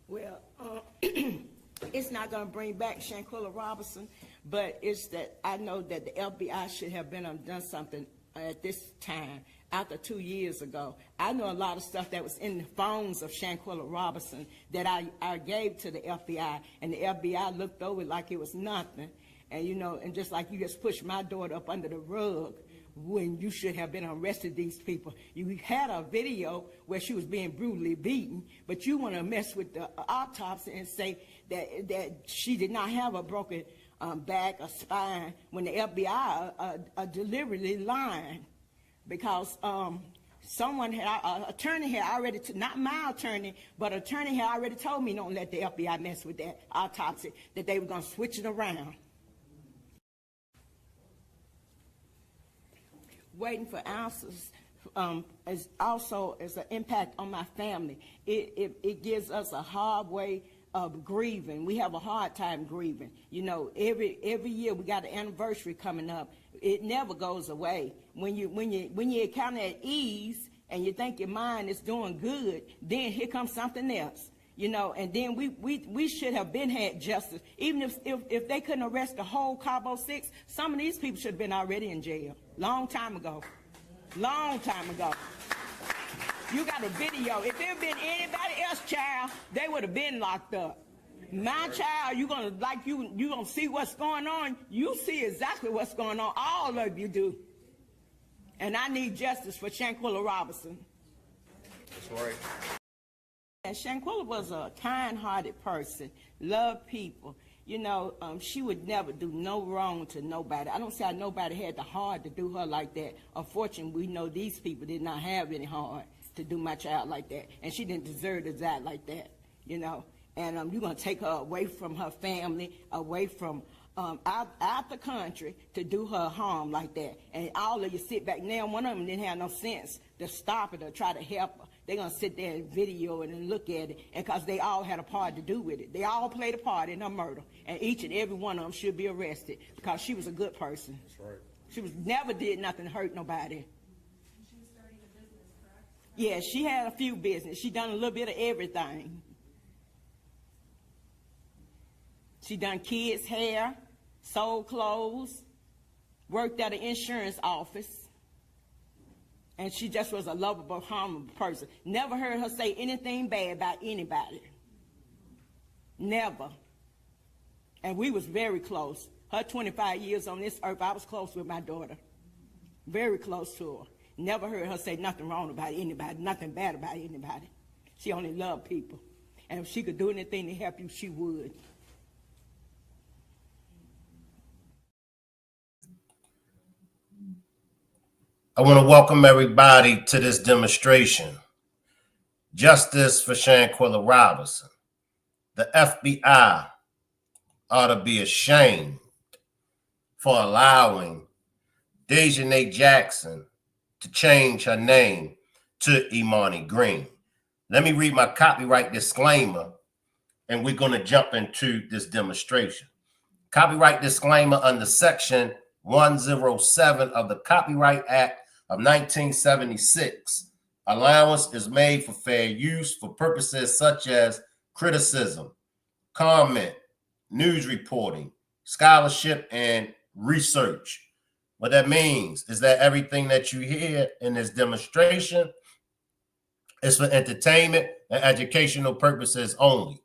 Well, it's not going to bring back Shanquella Robinson, but it's that I know that the FBI should have been done something at this time. After 2 years ago, I know a lot of stuff that was in the phones of Shanquella Robinson that I gave to the FBI, and the FBI looked over it like it was nothing. And and just like you just pushed my daughter up under the rug when you should have been arrested these people. You had a video where she was being brutally beaten, but you want to mess with the autopsy and say that she did not have a broken back or spine when the FBI are deliberately lying. Because someone had, attorney had already, not my attorney, but attorney had already told me don't let the FBI mess with that autopsy, that they were going to switch it around. Waiting for answers is also an impact on my family. It gives us a hard way of grieving. We have a hard time grieving. Every year we got an anniversary coming up. It never goes away. When you're kind of at ease and you think your mind is doing good, then here comes something else. And then we should have been had justice. Even if they couldn't arrest the whole Cabo 6, some of these people should have been already in jail. Long time ago. Long time ago. You got a video. If it had been anybody else, child, they would have been locked up. My child, you gonna see what's going on. You see exactly what's going on. All of you do. And I need justice for Shanquella Robinson. That's right. And Shanquella was a kind-hearted person, loved people. She would never do no wrong to nobody. I don't say nobody had the heart to do her like that. Unfortunately, we know these people did not have any heart to do my child like that. And she didn't deserve to die like that, And you're going to take her away from her family, away from out the country to do her harm like that. And all of you sit back. Now, one of them didn't have no sense to stop it or try to help her. They're going to sit there and video it and look at it, and because they all had a part to do with it. They all played a part in her murder, and each and every one of them should be arrested because she was a good person. That's right. She never did nothing to hurt nobody. And she was starting a business, correct? Yeah, she had a few business. She done a little bit of everything. She done kids' hair, sold clothes, worked at an insurance office. And she just was a lovable, harmless person. Never heard her say anything bad about anybody. Never. And we was very close. Her 25 years on this earth, I was close with my daughter. Very close to her. Never heard her say nothing wrong about anybody, nothing bad about anybody. She only loved people. And if she could do anything to help you, she would. I want to welcome everybody to this demonstration. Justice for Shanquella Robinson. The FBI ought to be ashamed for allowing Dej Jackson to change her name to Imani Green. Let me read my copyright disclaimer, and we're going to jump into this demonstration. Copyright disclaimer under Section 107 of the Copyright Act of 1976. Allowance is made for fair use for purposes such as criticism, comment, news reporting, scholarship, and research. What that means is that everything that you hear in this demonstration is for entertainment and educational purposes only.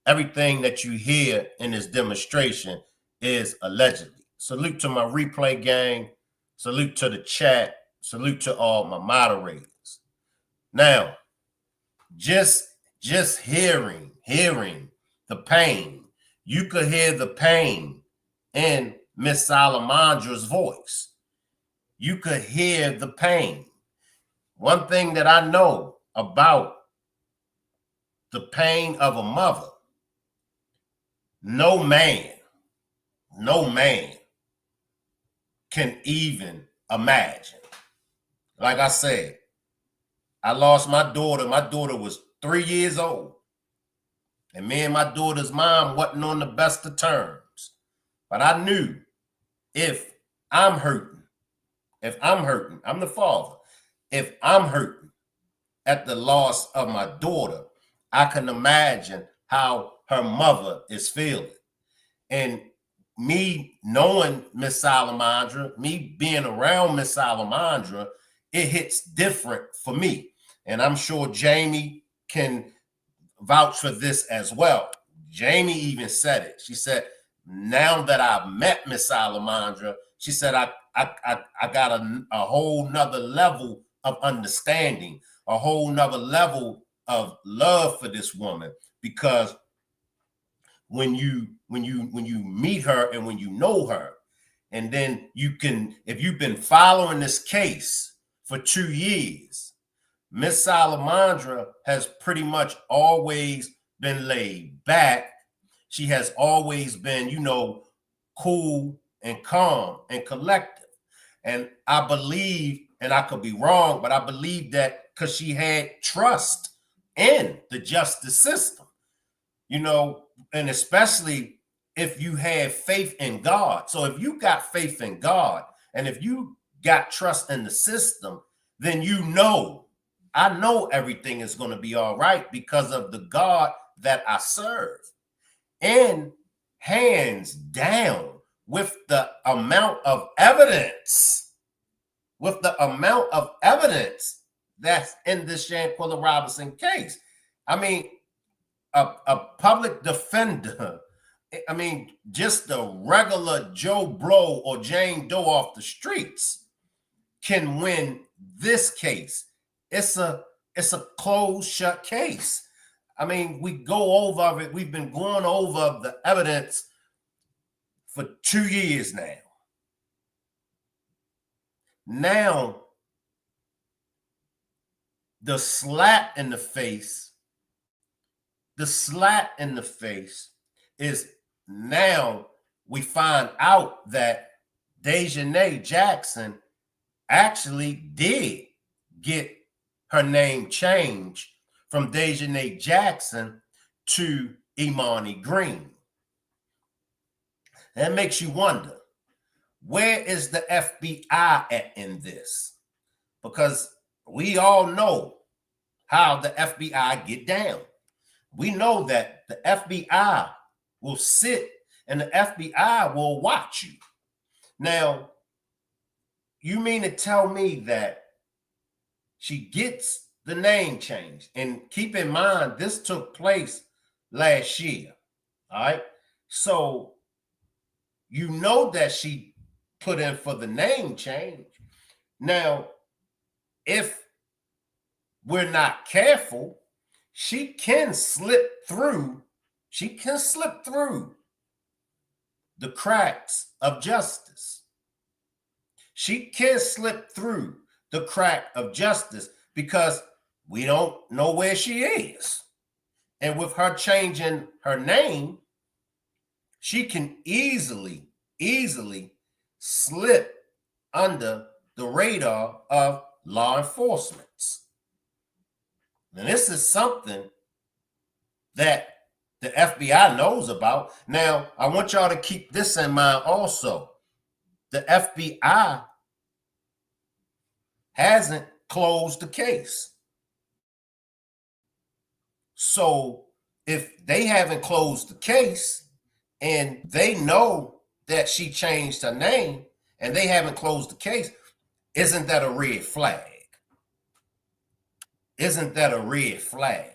Everything that you hear in this demonstration is allegedly. Salute to my replay gang. Salute to the chat. Salute to all my moderators. Now, just hearing the pain, you could hear the pain in Miss Salamandra's voice. You could hear the pain. One thing that I know about the pain of a mother, no man can even imagine. Like I said, I lost my daughter. My daughter was 3 years old. And me and my daughter's mom wasn't on the best of terms. But I knew if I'm hurting, I'm the father. If I'm hurting at the loss of my daughter, I can imagine how her mother is feeling. And me knowing Miss Salamandra, me being around Miss Salamandra, it hits different for me. And I'm sure Jamie can vouch for this as well. Jamie even said it. She said, now that I've met Miss Salamandra, she said, I got a whole nother level of understanding, a whole nother level of love for this woman, because when you meet her and when you know her, and then you can, if you've been following this case for 2 years, Miss Salamandra has pretty much always been laid back. She has always been, you know, cool and calm and collective. And I believe, and I could be wrong, but I believe that because she had trust in the justice system, you know, and especially if you have faith in God. So if you got faith in God and if you got trust in the system, then you know, I know everything is going to be all right because of the God that I serve. And hands down, with the amount of evidence, that's in the Shanquella Robinson case. I mean, a public defender, I mean, just a regular Joe Blow or Jane Doe off the streets can win this case. It's a closed shut case. I mean, we go over it. We've been going over the evidence for 2 years now. Now, the slap in the face is now we find out that Dej Jackson actually did get her name changed from Daejhanae Jackson to Imani Green. That makes you wonder, where is the FBI at in this? Because we all know how the FBI get down. We know that the FBI will sit and the FBI will watch you. Now, you mean to tell me that she gets the name changed? And keep in mind, this took place last year. All right. So you know that she put in for the name change. Now, if we're not careful, she can slip through the cracks of justice. She can slip through the crack of justice because we don't know where she is. And with her changing her name, she can easily slip under the radar of law enforcement. And this is something that the FBI knows about. Now, I want y'all to keep this in mind also. The FBI hasn't closed the case. So if they haven't closed the case and they know that she changed her name and they haven't closed the case, isn't that a red flag? Isn't that a red flag?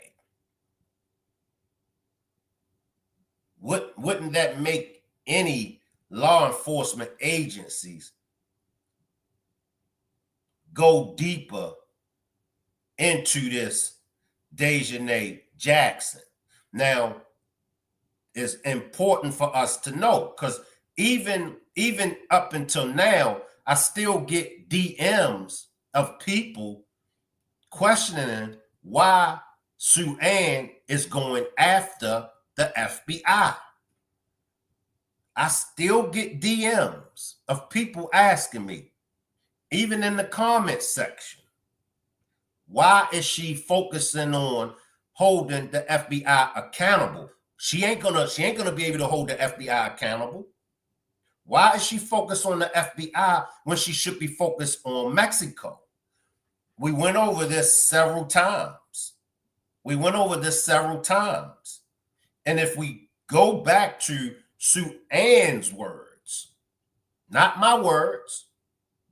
Wouldn't that make any law enforcement agencies go deeper into this Daejhanae Jackson? Now, it's important for us to know, because even up until now, I still get DMs of people questioning why Sue Ann is going after the FBI. I still get DMs of people asking me, even in the comments section, why is she focusing on holding the FBI accountable? She ain't gonna be able to hold the FBI accountable. Why is she focused on the FBI when she should be focused on Mexico? We went over this several times. And if we go back to Sue Ann's words, not my words,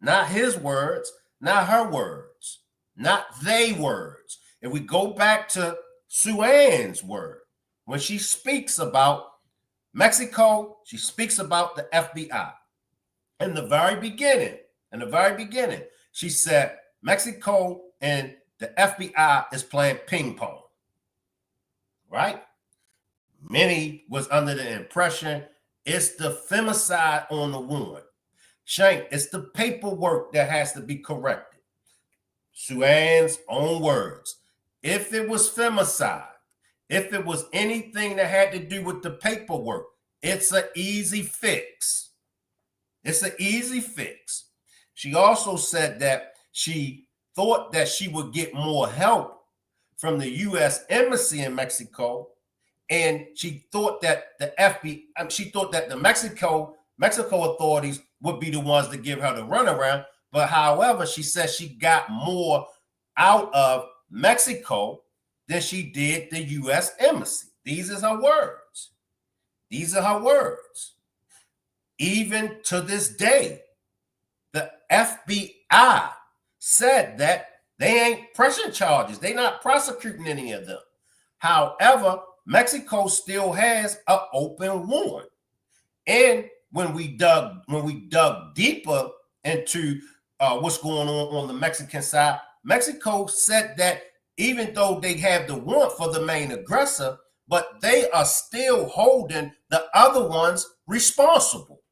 not his words, not her words, not they words. If we go back to Sue Ann's word, when she speaks about Mexico, she speaks about the FBI. In the very beginning, she said Mexico and the FBI is playing ping pong, right? Many was under the impression it's the femicide on the warrant. Shank, it's the paperwork that has to be corrected. Sue Ann's own words. If it was femicide, if it was anything that had to do with the paperwork, it's an easy fix. It's an easy fix. She also said that she thought that she would get more help from the U.S. Embassy in Mexico, and she thought that the Mexico authorities would be the ones to give her the runaround. But however, she said she got more out of Mexico than she did the U.S. Embassy. These are her words. These are her words. Even to this day, the FBI said that they ain't pressing charges. They're not prosecuting any of them. However, Mexico still has an open warrant. And when we dug deeper into what's going on the Mexican side, Mexico said that even though they have the warrant for the main aggressor, but they are still holding the other ones responsible.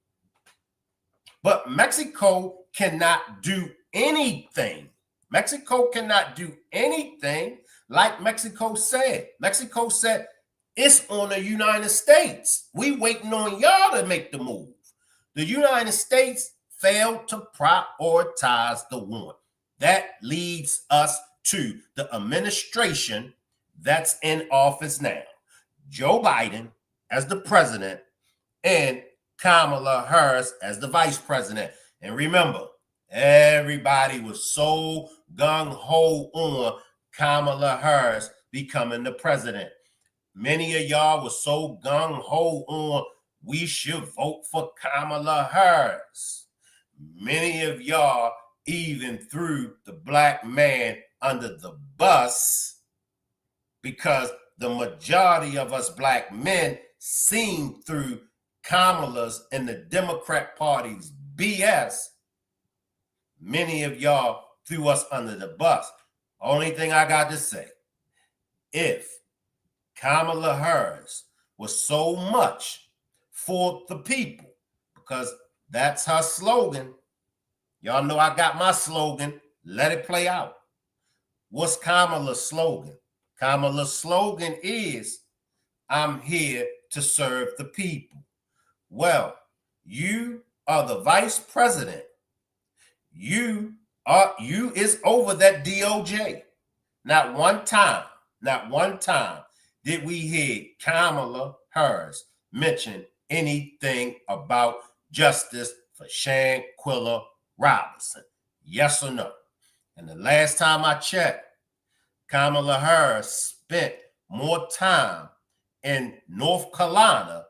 But Mexico cannot do anything. Mexico cannot do anything like Mexico said. Mexico said, it's on the United States. We waiting on y'all to make the move. The United States failed to prioritize the warrant. That leads us to the administration that's in office now. Joe Biden as the president and Kamala Harris as the vice president. And remember, everybody was so gung-ho on Kamala Harris becoming the president. Many of y'all was so gung-ho on we should vote for Kamala Harris. Many of y'all even threw the black man under the bus because the majority of us black men seen through Kamala's and the Democrat Party's BS. Many of y'all threw us under the bus. Only thing I got to say, if Kamala Harris was so much for the people, because that's her slogan. Y'all know I got my slogan, let it play out. What's Kamala's slogan? Kamala's slogan is, I'm here to serve the people. Well, you are the vice president. You is over that DOJ. Not one time did we hear Kamala Harris mention anything about justice for Shanquella Robinson. Yes or no? And the last time I checked, Kamala Harris spent more time in North Carolina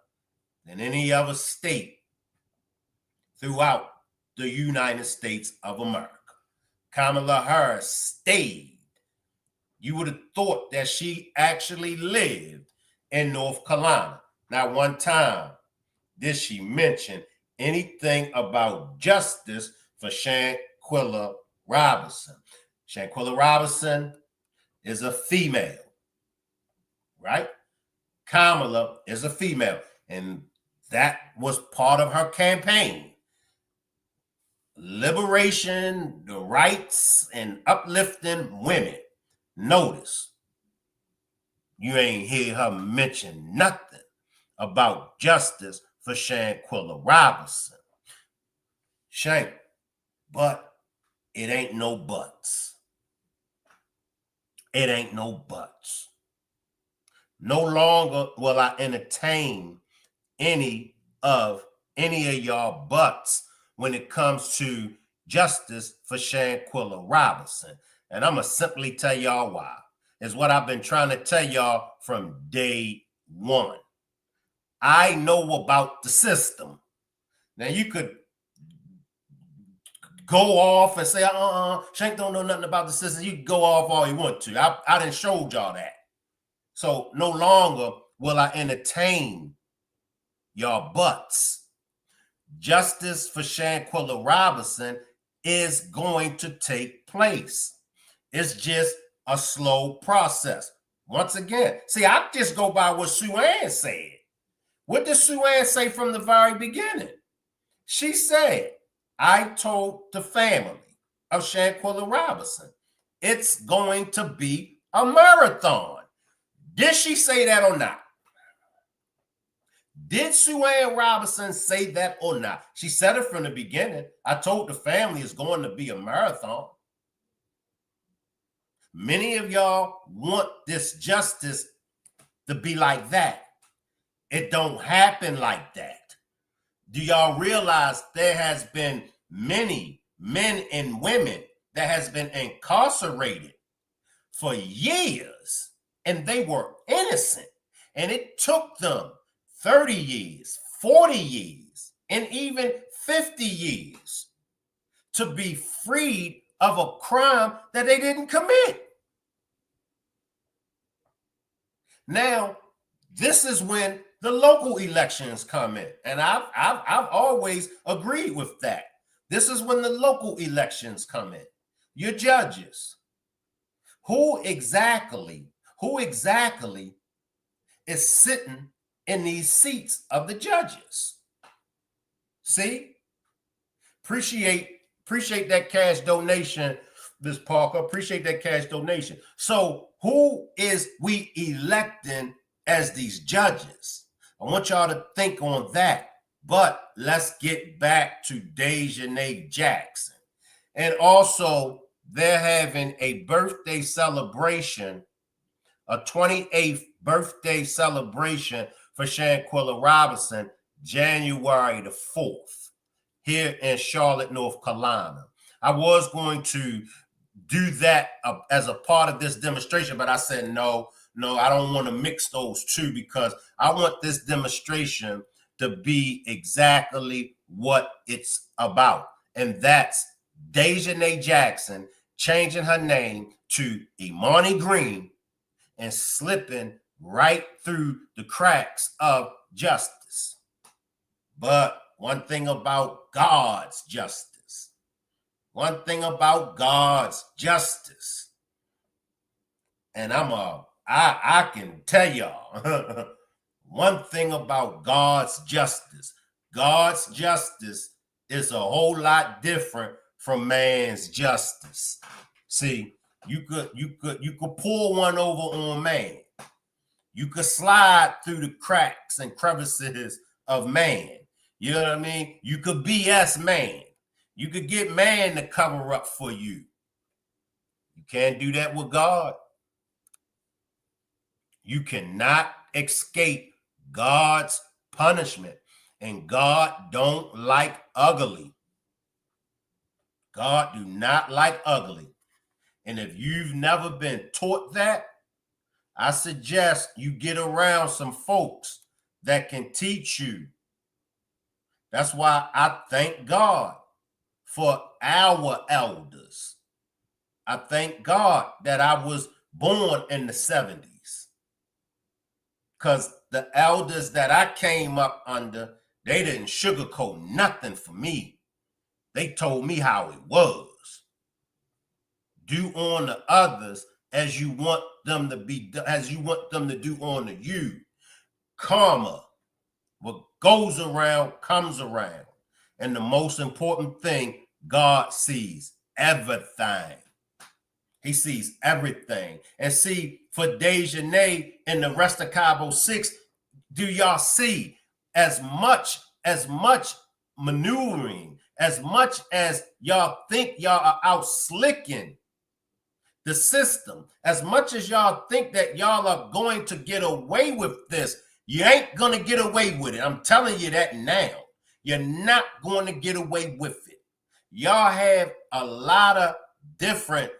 than any other state throughout the United States of America. Kamala Harris stayed. You would have thought that she actually lived in North Carolina. Not one time did she mention anything about justice for Shanquella Robinson. Shanquella Robinson is a female, right? Kamala is a female, and that was part of her campaign. Liberation, the rights, and uplifting women. Notice, you ain't hear her mention nothing about justice for Shanquella Robinson. Shank, but it ain't no buts. It ain't no buts. No longer will I entertain any of y'all buts when it comes to justice for Shanquella Robinson. And I'm going to simply tell y'all why. It's what I've been trying to tell y'all from day one. I know about the system. Now you could go off and say, Shank don't know nothing about the system. You can go off all you want to. I done showed y'all that. So no longer will I entertain y'all butts. Justice for Shanquella Robinson is going to take place. It's just a slow process. Once again, see, I just go by what Sue Ann said. What did Sue Ann say from the very beginning? She said, I told the family of Shanquella Robinson, it's going to be a marathon. Did she say that or not? Did Sue Ann Robinson say that or not? She said it from the beginning. I told the family it's going to be a marathon. Many of y'all want this justice to be like that. It don't happen like that. Do y'all realize there has been many men and women that has been incarcerated for years and they were innocent, and it took them 30 years, 40 years, and even 50 years to be freed of a crime that they didn't commit. Now, this is when the local elections come in, and I've always agreed with that. This is when the local elections come in. Your judges. Who exactly is sitting in these seats of the judges? See? Appreciate that cash donation, Ms. Parker. Appreciate that cash donation. So who is we electing as these judges? I want y'all to think on that. But let's get back to Dej Jackson. And also, they're having a birthday celebration, a 28th birthday celebration for Shanquella Robinson, January the 4th, here in Charlotte, North Carolina. I was going to do that as a part of this demonstration, but I said, no, I don't want to mix those two, because I want this demonstration to be exactly what it's about. And that's Daejhanae Jackson changing her name to Imani Green and slipping right through the cracks of justice. But one thing about God's justice, and I can tell y'all one thing about God's justice is a whole lot different from man's justice. See, you could pull one over on man. You could slide through the cracks and crevices of man. You know what I mean? You could BS man. You could get man to cover up for you. You can't do that with God. You cannot escape God's punishment. And God don't like ugly. God do not like ugly. And if you've never been taught that, I suggest you get around some folks that can teach you. That's why I thank God for our elders. I thank God that I was born in the 70s, because the elders that I came up under, they didn't sugarcoat nothing for me. They told me how it was. Do on the others as you want them to be, as you want them to do on to you. Karma, what goes around comes around. And the most important thing, God sees everything. He sees everything. And see, for Daejhanae and the rest of Cabo 6, do y'all see as much maneuvering, as much as y'all think y'all are out slicking the system, as much as y'all think that y'all are going to get away with this, you ain't going to get away with it. I'm telling you that now. You're not going to get away with it. Y'all have a lot of different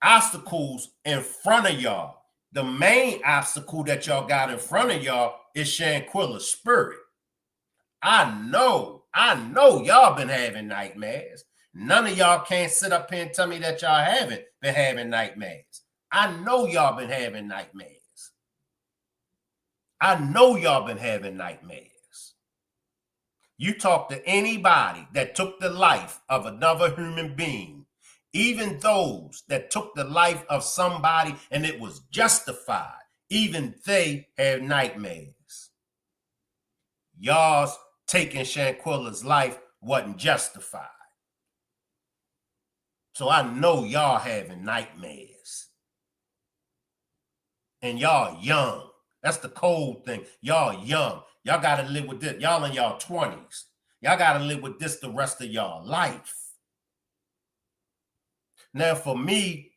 obstacles in front of y'all the main obstacle that y'all got in front of y'all is Shanquella's spirit. I know y'all been having nightmares. None of y'all can't sit up here and tell me that y'all haven't been having nightmares. I know y'all been having nightmares. I know y'all been having nightmares. You talk to anybody that took the life of another human being, even those that took the life of somebody and it was justified, even they had nightmares. Y'all's taking Shanquella's life wasn't justified. So I know y'all having nightmares. And y'all young. That's the cold thing. Y'all young. Y'all got to live with this. Y'all in y'all 20s. Y'all got to live with this the rest of y'all life. Now, for me,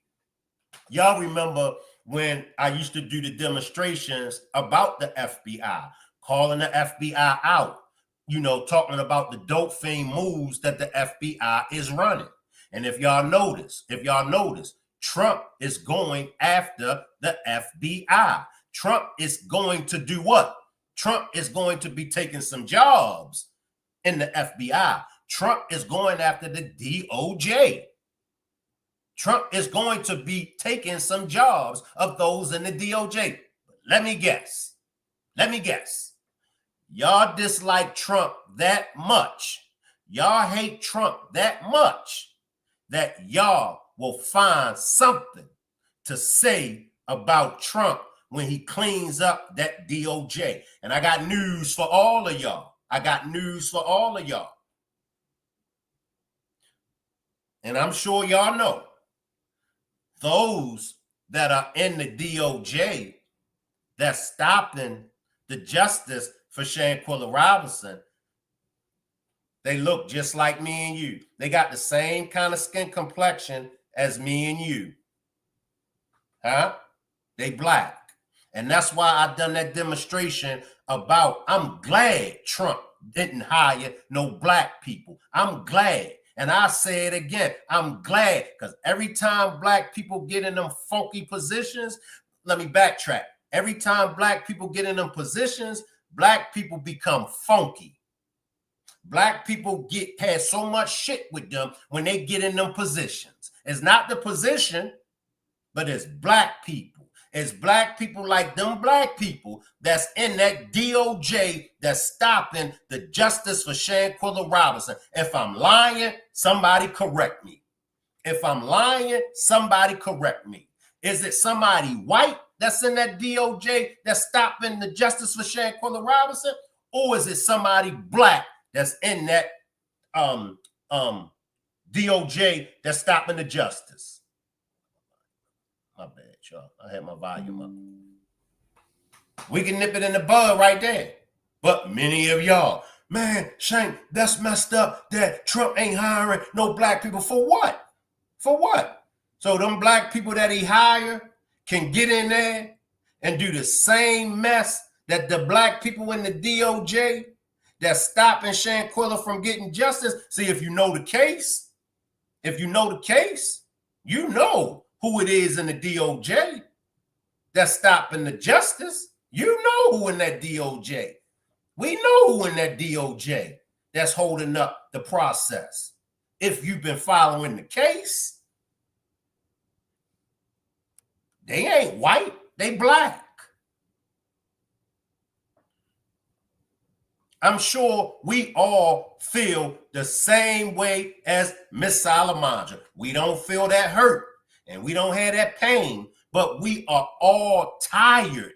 y'all remember when I used to do the demonstrations about the FBI, calling the FBI out, you know, talking about the dope fiend moves that the FBI is running. And if y'all notice, Trump is going after the FBI. Trump is going to do what? Trump is going to be taking some jobs in the FBI. Trump is going after the DOJ. Trump is going to be taking some jobs of those in the DOJ. Let me guess. Y'all dislike Trump that much. Y'all hate Trump that much that y'all will find something to say about Trump when he cleans up that DOJ. And I got news for all of y'all. And I'm sure y'all know those that are in the DOJ that's stopping the justice for Shanquella Robinson, they look just like me and you. They got the same kind of skin complexion as me and you. Huh? They black. And that's why I done that demonstration about I'm glad Trump didn't hire no black people. I'm glad. And I say it again, I'm glad, because every time black people get in them funky positions, let me backtrack. Every time black people get in them positions, black people become funky. Black people have so much shit with them when they get in them positions. It's not the position, but it's black people. It's black people like them black people that's in that DOJ that's stopping the justice for Shanquella Robinson. If I'm lying, somebody correct me. Is it somebody white that's in that DOJ that's stopping the justice for Shanquella Robinson? Or is it somebody black that's in that DOJ that's stopping the justice? My bad, y'all. I had my volume up. We can nip it in the bud right there. But many of y'all, man, Shank, that's messed up that Trump ain't hiring no black people. For what? So them black people that he hired can get in there and do the same mess that the black people in the DOJ that's stopping Shanquella from getting justice. See, if you know the case, you know who it is in the DOJ that's stopping the justice. You know who in that DOJ. We know who in that DOJ that's holding up the process. If you've been following the case, they ain't white, they black. I'm sure we all feel the same way as Miss Salamandra. We don't feel that hurt and we don't have that pain, but we are all tired.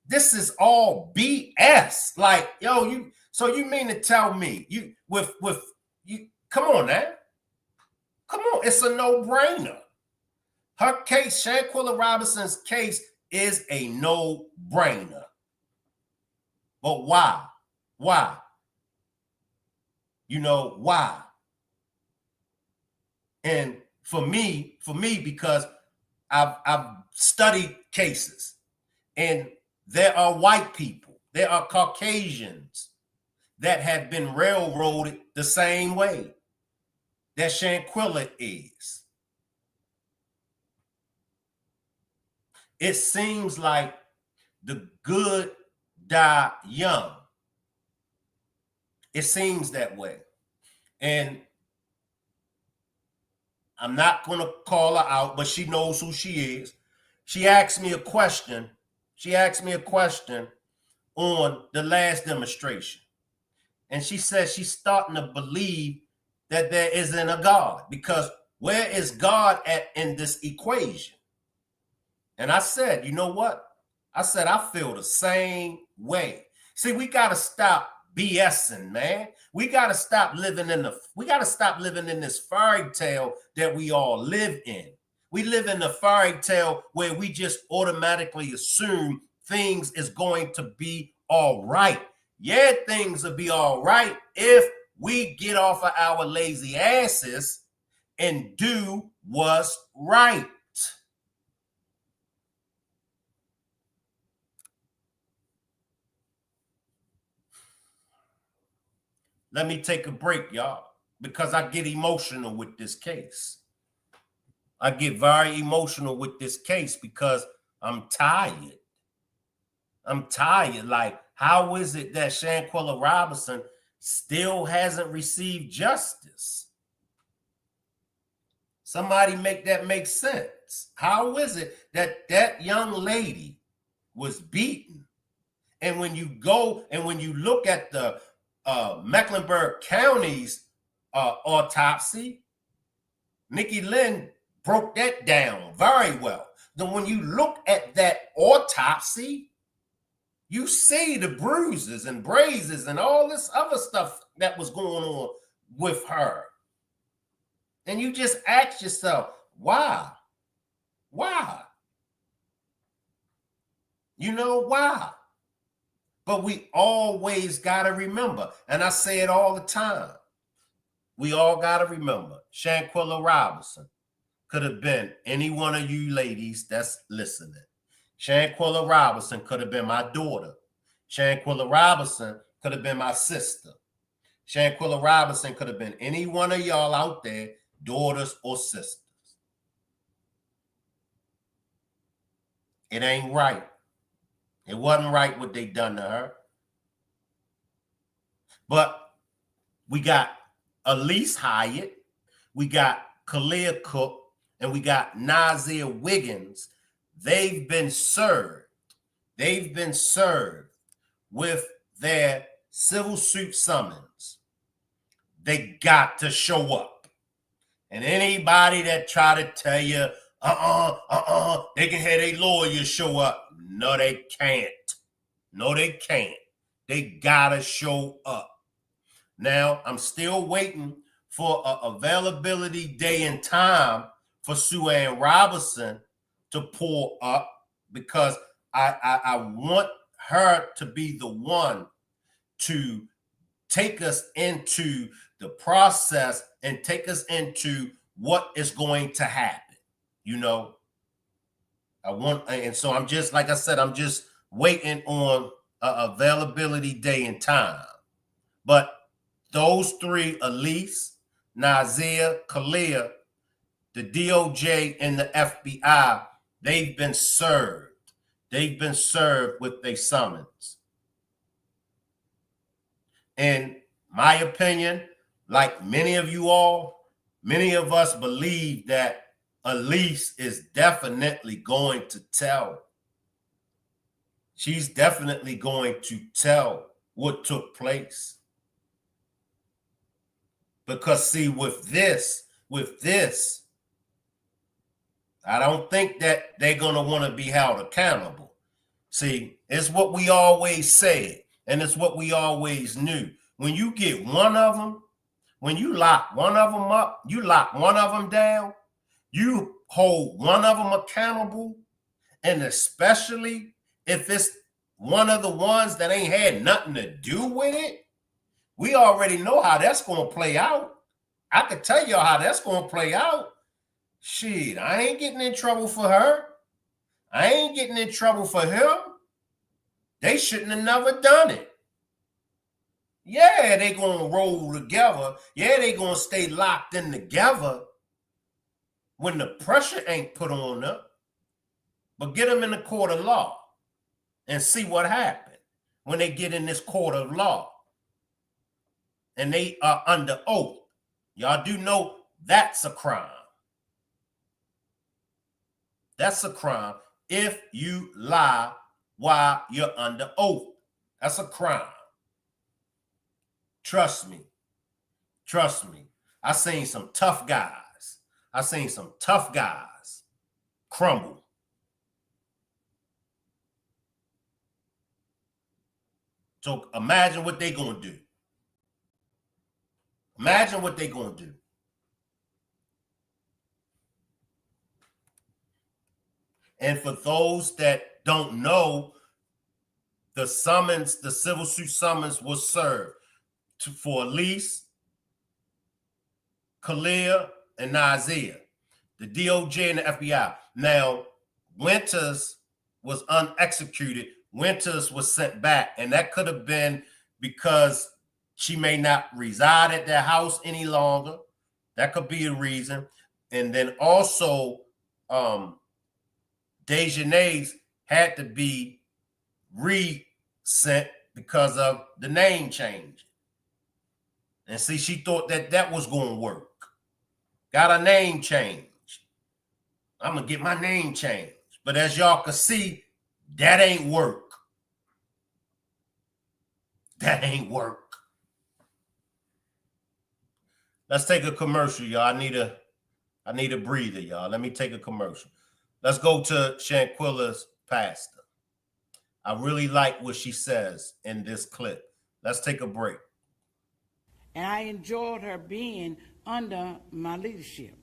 This is all BS. Like, yo, you mean to tell me you come on now. Come on, it's a no-brainer. Her case, Shanquella Robinson's case, is a no-brainer. But why? Why? You know, why? And for me, because I've studied cases, and there are white people, there are Caucasians that have been railroaded the same way that Shanquella is. it seems like the good die young. It seems that way. And I'm not going to call her out, but she knows who she is. She asked me a question. She asked me a question on the last demonstration. And she says she's starting to believe that there isn't a God, because where is God at in this equation? And I said, you know what? I said, I feel the same way. See, we got to stop BSing, man. We got to stop living in this fairy tale that we all live in. We live in the fairy tale where we just automatically assume things is going to be all right. Yeah, things will be all right if we get off of our lazy asses and do what's right. Let me take a break, y'all, because I get emotional with this case. I get very emotional with this case because I'm tired. I'm tired. Like, how is it that Shanquella Robinson still hasn't received justice? Somebody make that make sense. How is it that that young lady was beaten? And when you go and when you look at the Mecklenburg County's autopsy, Nikki Lynn broke that down very well. Then when you look at that autopsy, you see the bruises and grazes and all this other stuff that was going on with her. And you just ask yourself, why? Why? You know why? But we always got to remember, and I say it all the time, we all got to remember, Shanquella Robinson could have been any one of you ladies that's listening. Shanquella Robinson could have been my daughter. Shanquella Robinson could have been my sister. Shanquella Robinson could have been any one of y'all out there, daughters or sisters. It ain't right. It wasn't right what they done to her. But we got Elise Hyatt, we got Kalia Cook, and we got Nazir Wiggins. They've been served. They've been served with their civil suit summons. They got to show up. And anybody that try to tell you, they can have their lawyers show up. No, they can't. No, they can't. They gotta show up. Now, I'm still waiting for an availability day and time for Sue Ann Robinson to pull up, because I want her to be the one to take us into the process and take us into what is going to happen. You know, and so I'm just, like I said, I'm just waiting on availability day and time. But those three, Elise, Nazir, Kalia, the DOJ and the FBI, they've been served. They've been served with their summons. In my opinion, like many of you all, many of us believe that Elise is definitely going to tell. She's definitely going to tell what took place. Because see, with this, I don't think that they're going to want to be held accountable. See, it's what we always said, and it's what we always knew. When you get one of them, when you lock one of them up, you lock one of them down, you hold one of them accountable, and especially if it's one of the ones that ain't had nothing to do with it, we already know how that's going to play out. I could tell y'all how that's going to play out. Shit, I ain't getting in trouble for her. I ain't getting in trouble for him. They shouldn't have never done it. Yeah, they going to roll together. Yeah, they going to stay locked in together when the pressure ain't put on them. But get them in the court of law and see what happened when they get in this court of law. And they are under oath. Y'all do know that's a crime. That's a crime if you lie while you're under oath. That's a crime. Trust me. Trust me. I seen some tough guys. I seen some tough guys crumble. So imagine what they gonna do. Imagine what they gonna do. And for those that don't know, the summons, the civil suit summons was served for Elise, Kalia, and Nazia, the DOJ and the FBI. Now, Winters was unexecuted. Winters was sent back, and that could have been because she may not reside at their house any longer. That could be a reason. And then also, Daejhanae's had to be re-sent because of the name change. And see, she thought that that was going to work. Got a name change. I'm going to get my name changed. But as y'all can see, that ain't work. That ain't work. Let's take a commercial, y'all. I need a breather, y'all. Let me take a commercial. Let's go to Shanquella's pastor. I really like what she says in this clip. Let's take a break. And I enjoyed her being under my leadership.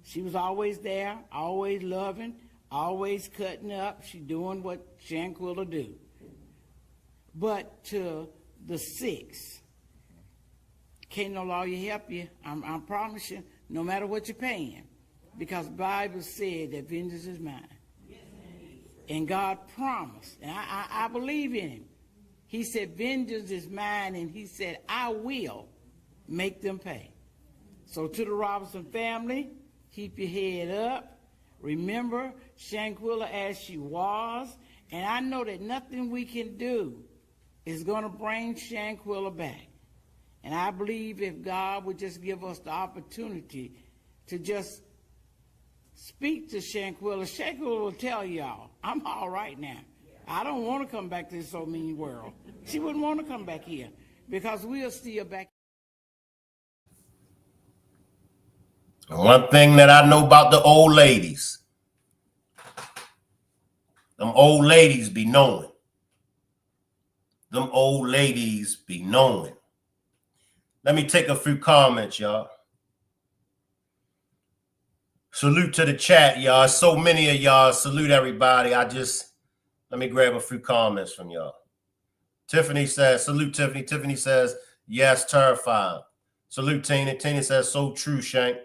She was always there, always loving, always cutting up. She doing what Shanquella do. But to the 6, can't no lawyer help you. I promise you, no matter what you're paying. Because the Bible said that vengeance is mine. And God promised, and I believe in him. He said, vengeance is mine, and he said, I will make them pay. So to the Robinson family, keep your head up. Remember Shanquella as she was, and I know that nothing we can do is going to bring Shanquella back. And I believe if God would just give us the opportunity to just speak to Shanquella, Shanquella will tell y'all, I'm all right now. I don't want to come back to this so mean world. She wouldn't want to come back here because we'll still back. One thing that I know about the old ladies, them old ladies be knowing. Them old ladies be knowing. Let me take a few comments, y'all. Salute to the chat, y'all. So many of y'all. Salute everybody. Let me grab a few comments from y'all. Tiffany says, salute Tiffany. Tiffany says, yes, terrified. Salute Tina. Tina says, so true, Shank.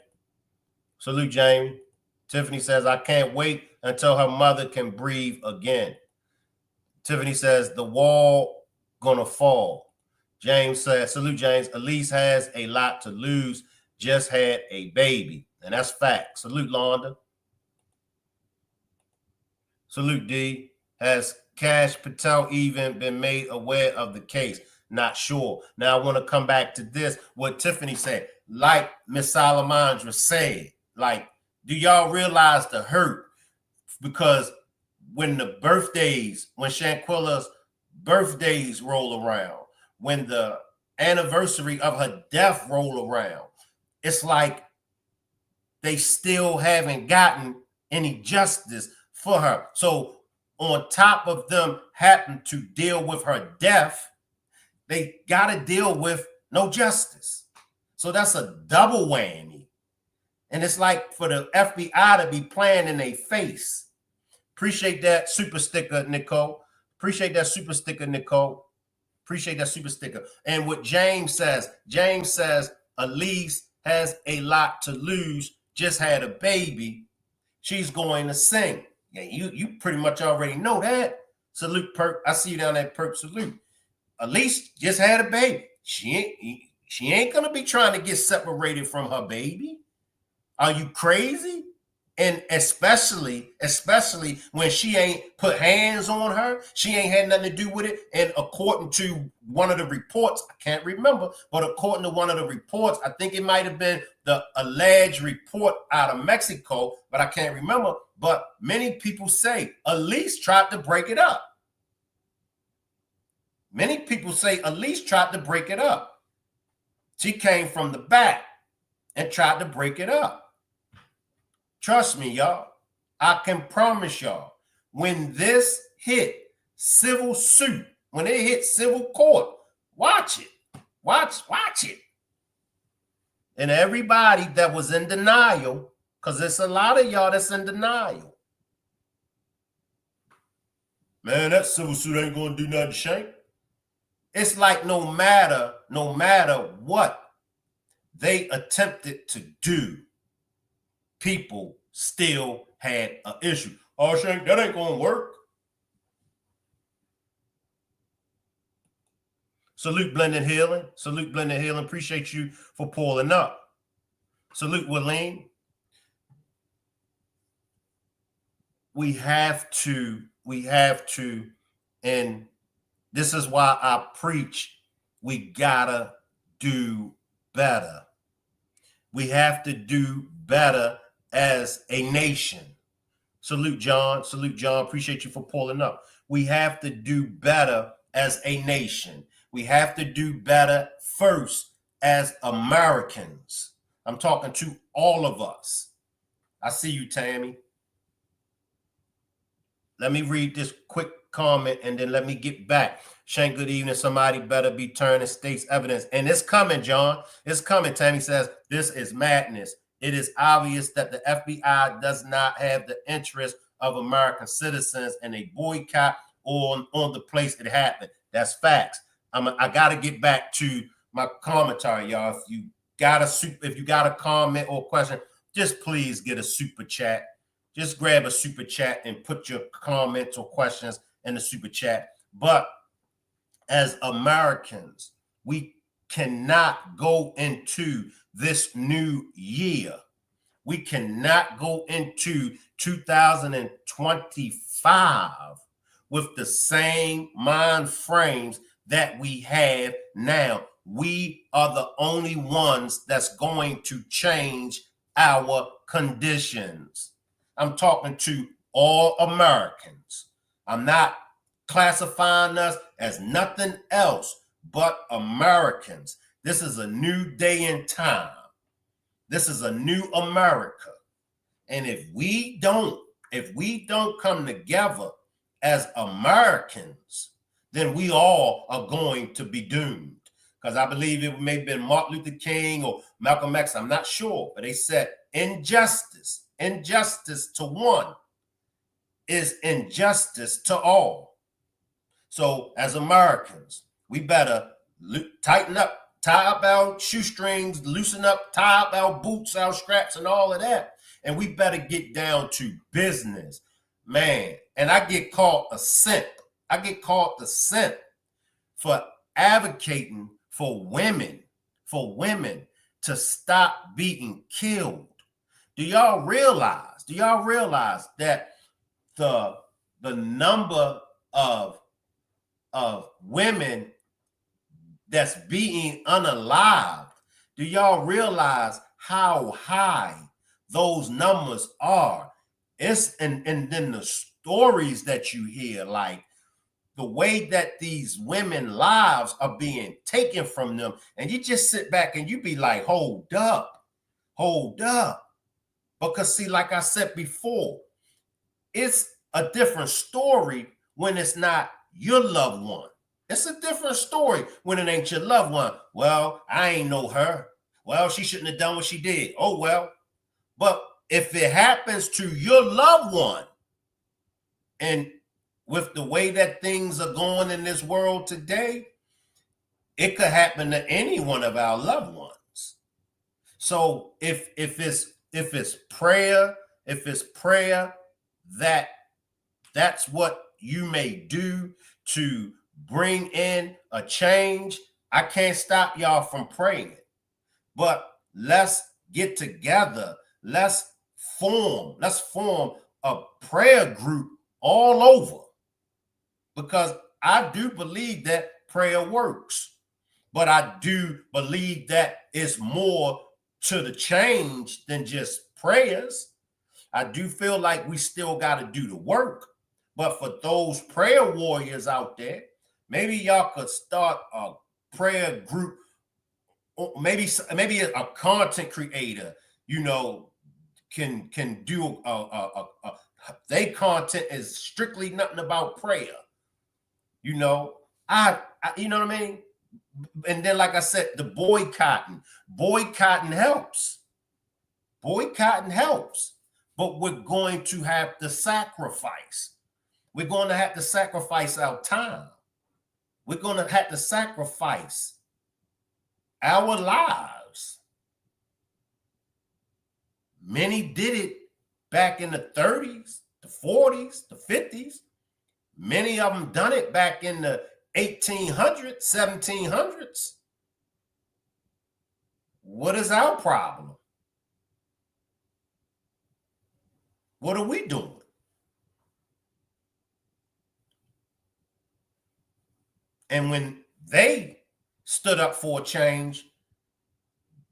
Salute Jamie. Tiffany says, I can't wait until her mother can breathe again. Tiffany says, the wall gonna fall. James says, salute James. Elise has a lot to lose, just had a baby. And that's fact. Salute Londa. Salute D. Has Cash Patel even been made aware of the case? Not sure. Now I want to come back to this, what Tiffany said. Like Miss Salamandra said, like, do y'all realize the hurt? Because when the birthdays, when Shanquella's birthdays roll around, when the anniversary of her death roll around, it's like they still haven't gotten any justice for her. So on top of them having to deal with her death, they got to deal with no justice. So that's a double whammy. And it's like for the FBI to be playing in their face. Appreciate that super sticker, Nicole. Appreciate that super sticker, Nicole. Appreciate that super sticker. And what James says Elise has a lot to lose, just had a baby. She's going to sing. Yeah, you pretty much already know that. Salute, Perp. I see you down there, Perp. Salute. Elise just had a baby. She ain't gonna be trying to get separated from her baby. Are you crazy? And especially when she ain't put hands on her, she ain't had nothing to do with it. And according to one of the reports, I can't remember, but according to one of the reports, I think it might have been the alleged report out of Mexico, but I can't remember. But many people say Elise tried to break it up. Many people say Elise tried to break it up. She came from the back and tried to break it up. Trust me, y'all. I can promise y'all, when this hit civil suit, when it hit civil court, watch it. Watch it. And everybody that was in denial, because there's a lot of y'all that's in denial. Man, that civil suit ain't going to do nothing, Shank. It's like no matter what they attempted to do, people still had an issue. Oh, Shank, that ain't gonna work. Salute Blended Healing. Salute Blended Healing. Appreciate you for pulling up. Salute Willeen. We have to, and this is why I preach, we gotta do better. We have to do better as a nation. Salute, John. Salute, John. Appreciate you for pulling up. We have to do better as a nation. We have to do better first as Americans. I'm talking to all of us. I see you, Tammy. Let me read this quick comment and then let me get back. Shank, good evening. Somebody better be turning state's evidence. And it's coming, John. It's coming. Tammy says, this is madness. It is obvious that the FBI does not have the interest of American citizens and a boycott on the place it happened. That's facts. I got to get back to my commentary, y'all. If you got a comment or question, just please get a super chat. Just grab a super chat and put your comments or questions in the super chat. But as Americans, we cannot go into this new year. We cannot go into 2025 with the same mind frames that we have now. We are the only ones that's going to change our conditions. I'm talking to all Americans. I'm not classifying us as nothing else but Americans. This is a new day and time. This is a new America. And if we don't come together as Americans, then we all are going to be doomed. Because I believe it may have been Martin Luther King or Malcolm X, I'm not sure, but they said injustice to one is injustice to all. So as Americans, we better tighten up, tie up our shoestrings, loosen up, tie up our boots, our straps, and all of that. And we better get down to business, man. And I get called a simp. I get called the simp for advocating for women to stop being killed. Do y'all realize that the number of women that's being unalived, do y'all realize how high those numbers are? It's and then the stories that you hear, like the way that these women lives are being taken from them, and you just sit back and you be like, hold up. Because see, like I said before, it's a different story when it's not your loved one. It's a different story when it ain't your loved one. Well, I ain't know her. Well, she shouldn't have done what she did. Oh, well. But if it happens to your loved one, and with the way that things are going in this world today, it could happen to any one of our loved ones. So if it's prayer, that's what you may do to bring in a change. I can't stop y'all from praying, but let's get together. Let's form a prayer group all over, because I do believe that prayer works, but I do believe that it's more to the change than just prayers. I do feel like we still got to do the work. But for those prayer warriors out there, maybe y'all could start a prayer group, or maybe a content creator, can do they content is strictly nothing about prayer. You know what I mean? And then, like I said, the boycotting helps. Boycotting helps, but we're going to have to sacrifice. We're going to have to sacrifice our time. We're going to have to sacrifice our lives. Many did it back in the 30s, the 40s, the 50s. Many of them done it back in the 1800s, 1700s. What is our problem? What are we doing? And when they stood up for a change,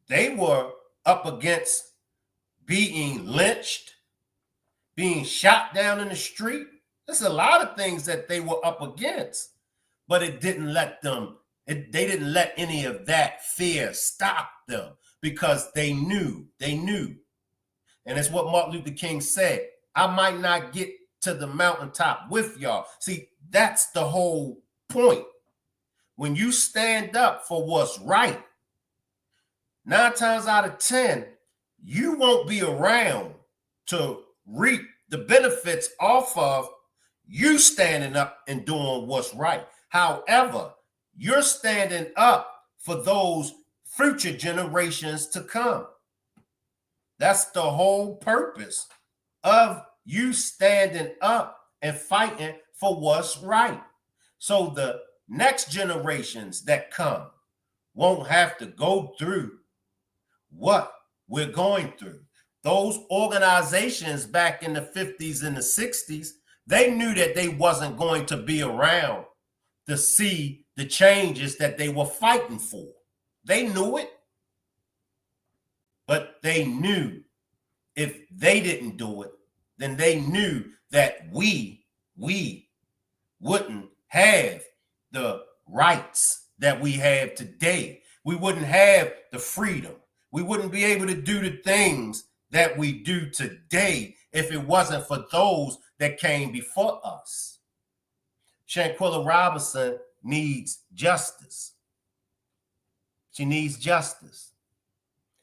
they were up against being lynched, being shot down in the street. There's a lot of things that they were up against, but it didn't let them, they didn't let any of that fear stop them, because they knew. And it's what Martin Luther King said: I might not get to the mountaintop with y'all. See, that's the whole point. When you stand up for what's right, 9 times out of 10, you won't be around to reap the benefits off of you standing up and doing what's right. However, you're standing up for those future generations to come. That's the whole purpose of you standing up and fighting for what's right. So the next generations that come won't have to go through what we're going through. Those organizations back in the 50s and the 60s, they knew that they wasn't going to be around to see the changes that they were fighting for. They knew it. But they knew if they didn't do it, then they knew that we wouldn't have the rights that we have today. We wouldn't have the freedom. We wouldn't be able to do the things that we do today if it wasn't for those that came before us. Shanquella Robinson needs justice. She needs justice.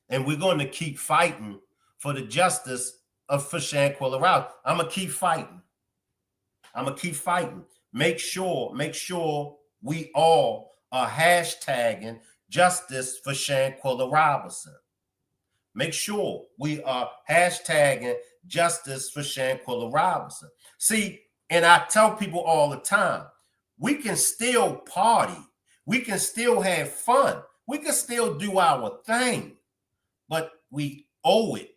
And we're going to keep fighting for the justice for Shanquella Robinson. I'm going to keep fighting. Make sure we all are hashtagging justice for Shanquella Robinson. Make sure we are hashtagging justice for Shanquella Robinson. See, and I tell people all the time, we can still party. We can still have fun. We can still do our thing, but we owe it.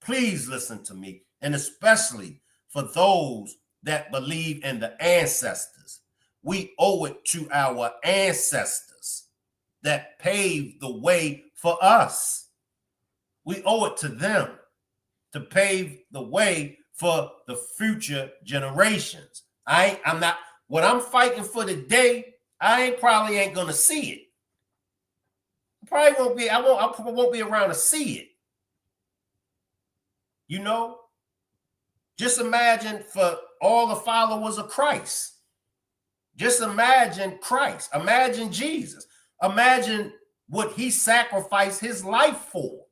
Please listen to me, and especially for those that believe in the ancestors. We owe it to our ancestors that paved the way for us. We owe it to them to pave the way for the future generations. I'm not, what I'm fighting for today, I probably ain't gonna see it. I won't be around to see it. You know, just imagine for all the followers of Christ. Just imagine Christ. Imagine Jesus. Imagine what he sacrificed his life for.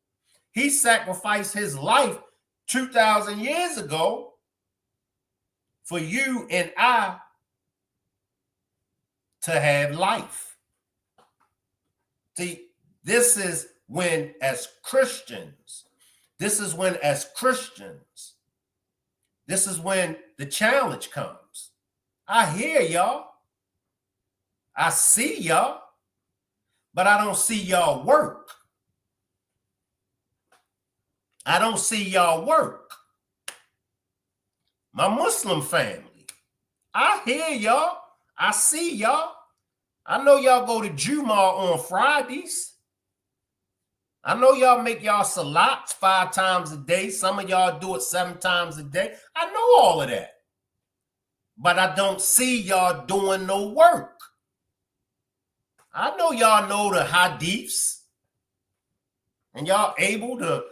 He sacrificed his life 2,000 years ago for you and I to have life. See, this is when as Christians, this is when the challenge comes. I hear y'all. I see y'all, but I don't see y'all work. I don't see y'all work. My Muslim family, I hear y'all. I see y'all. I know y'all go to Jumu'ah on Fridays. I know y'all make y'all salats 5 times a day. Some of y'all do it 7 times a day. I know all of that. But I don't see y'all doing no work. I know y'all know the hadiths. And y'all able to,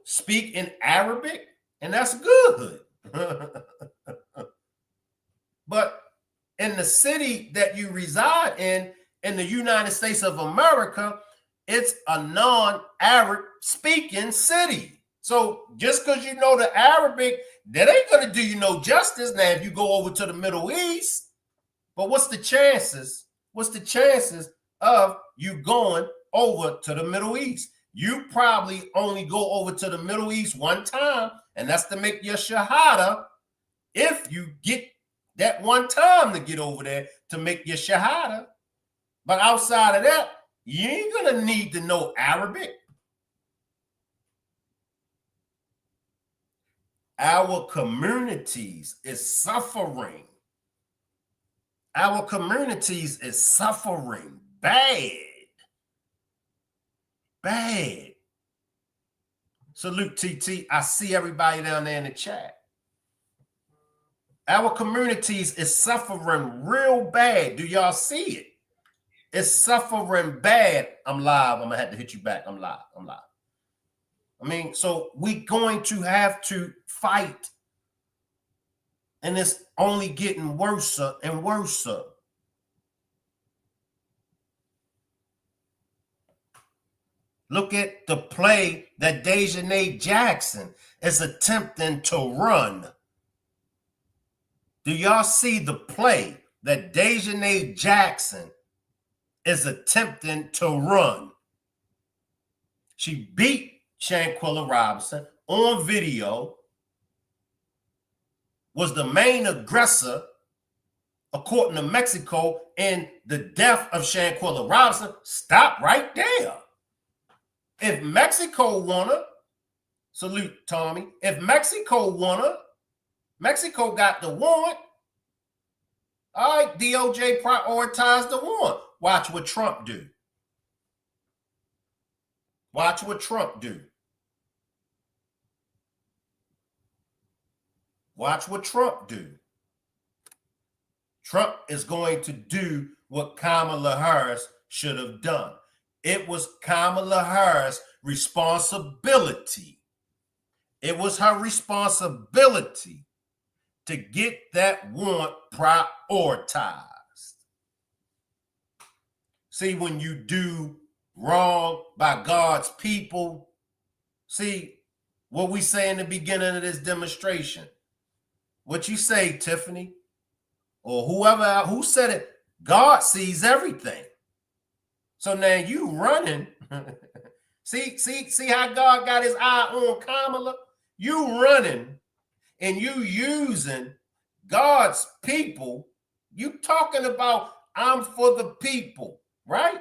speak in Arabic. And that's good. But in the city that you reside in the United States of America, it's a non-Arab speaking city. So just because you know the Arabic, that ain't going to do you no justice. Now, if you go over to the Middle East, but what's the chances? What's the chances of you going over to the Middle East? You probably only go over to the Middle East one time, and that's to make your shahada. If you get that one time to get over there to make your shahada. But outside of that, you ain't gonna need to know Arabic. Our communities is suffering. Our communities is suffering bad. Bad. Salute TT. I see everybody down there in the chat. Our communities is suffering real bad. Do y'all see it? It's suffering bad. I'm live. I'm gonna have to hit you back. I'm live. I mean, so we going to have to fight. And it's only getting worse and worse. Look at the play that Dej Jackson is attempting to run. Do y'all see the play that Dej Jackson is attempting to run? She beat Shanquella Robinson on video, was the main aggressor, according to Mexico, in the death of Shanquella Robinson. Stop right there. If Mexico won her, salute Tommy, if Mexico won her, Mexico got the warrant. All right, DOJ prioritized the warrant. Watch what Trump do. Watch what Trump do. Watch what Trump do. Trump is going to do what Kamala Harris should have done. It was Kamala Harris' responsibility. It was her responsibility to get that warrant prioritized. See, when you do wrong by God's people, see what we say in the beginning of this demonstration. What you say, Tiffany, or whoever, who said it, God sees everything. So now you running. see how God got his eye on Kamala? You running and you using God's people. You talking about I'm for the people, right?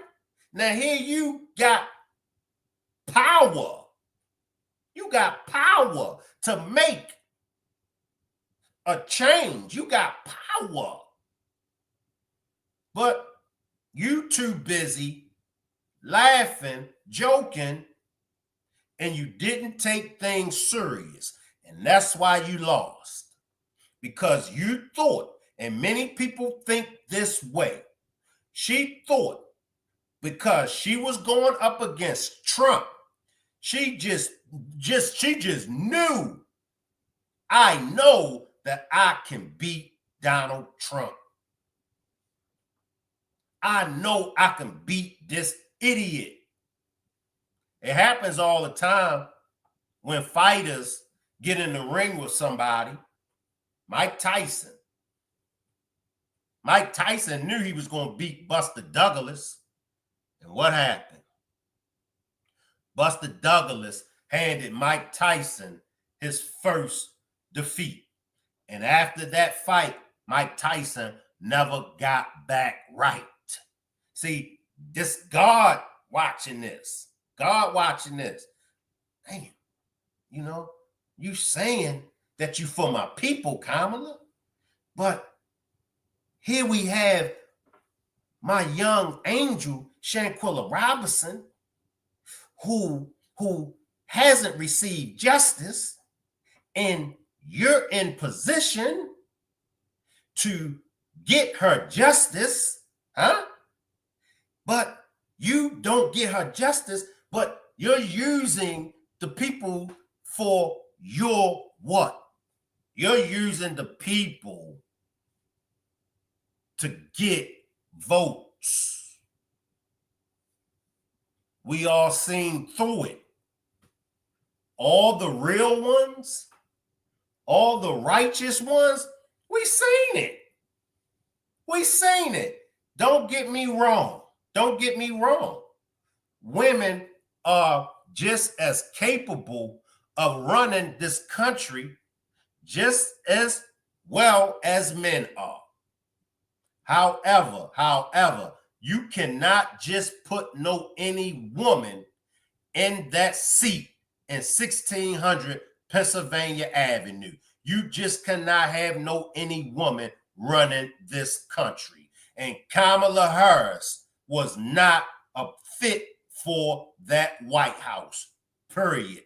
Now here you got power. You got power to make a change. You got power. But you too busy laughing, joking, and you didn't take things serious. And that's why you lost. Because you thought, and many people think this way, she thought because she was going up against Trump, she just knew, I know that I can beat Donald Trump. I know I can beat this idiot. It happens all the time when fighters get in the ring with somebody. Mike Tyson knew he was going to beat Buster Douglas. And what happened? Buster Douglas handed Mike Tyson his first defeat. And after that fight, Mike Tyson never got back right. See, this God watching this. God watching this. Damn. you saying that you for my people, Kamala, but here we have my young angel, Shanquella Robinson, who hasn't received justice, and you're in position to get her justice, huh? But you don't get her justice, but you're using the people for your what? You're using the people to get votes. We all seen through it. All the real ones, all the righteous ones, we seen it. We seen it. Don't get me wrong. Don't get me wrong. Women are just as capable of running this country just as well as men are. However, you cannot just put any woman in that seat in 1600 Pennsylvania Avenue. You just cannot have any woman running this country. And Kamala Harris was not a fit for that White House, period.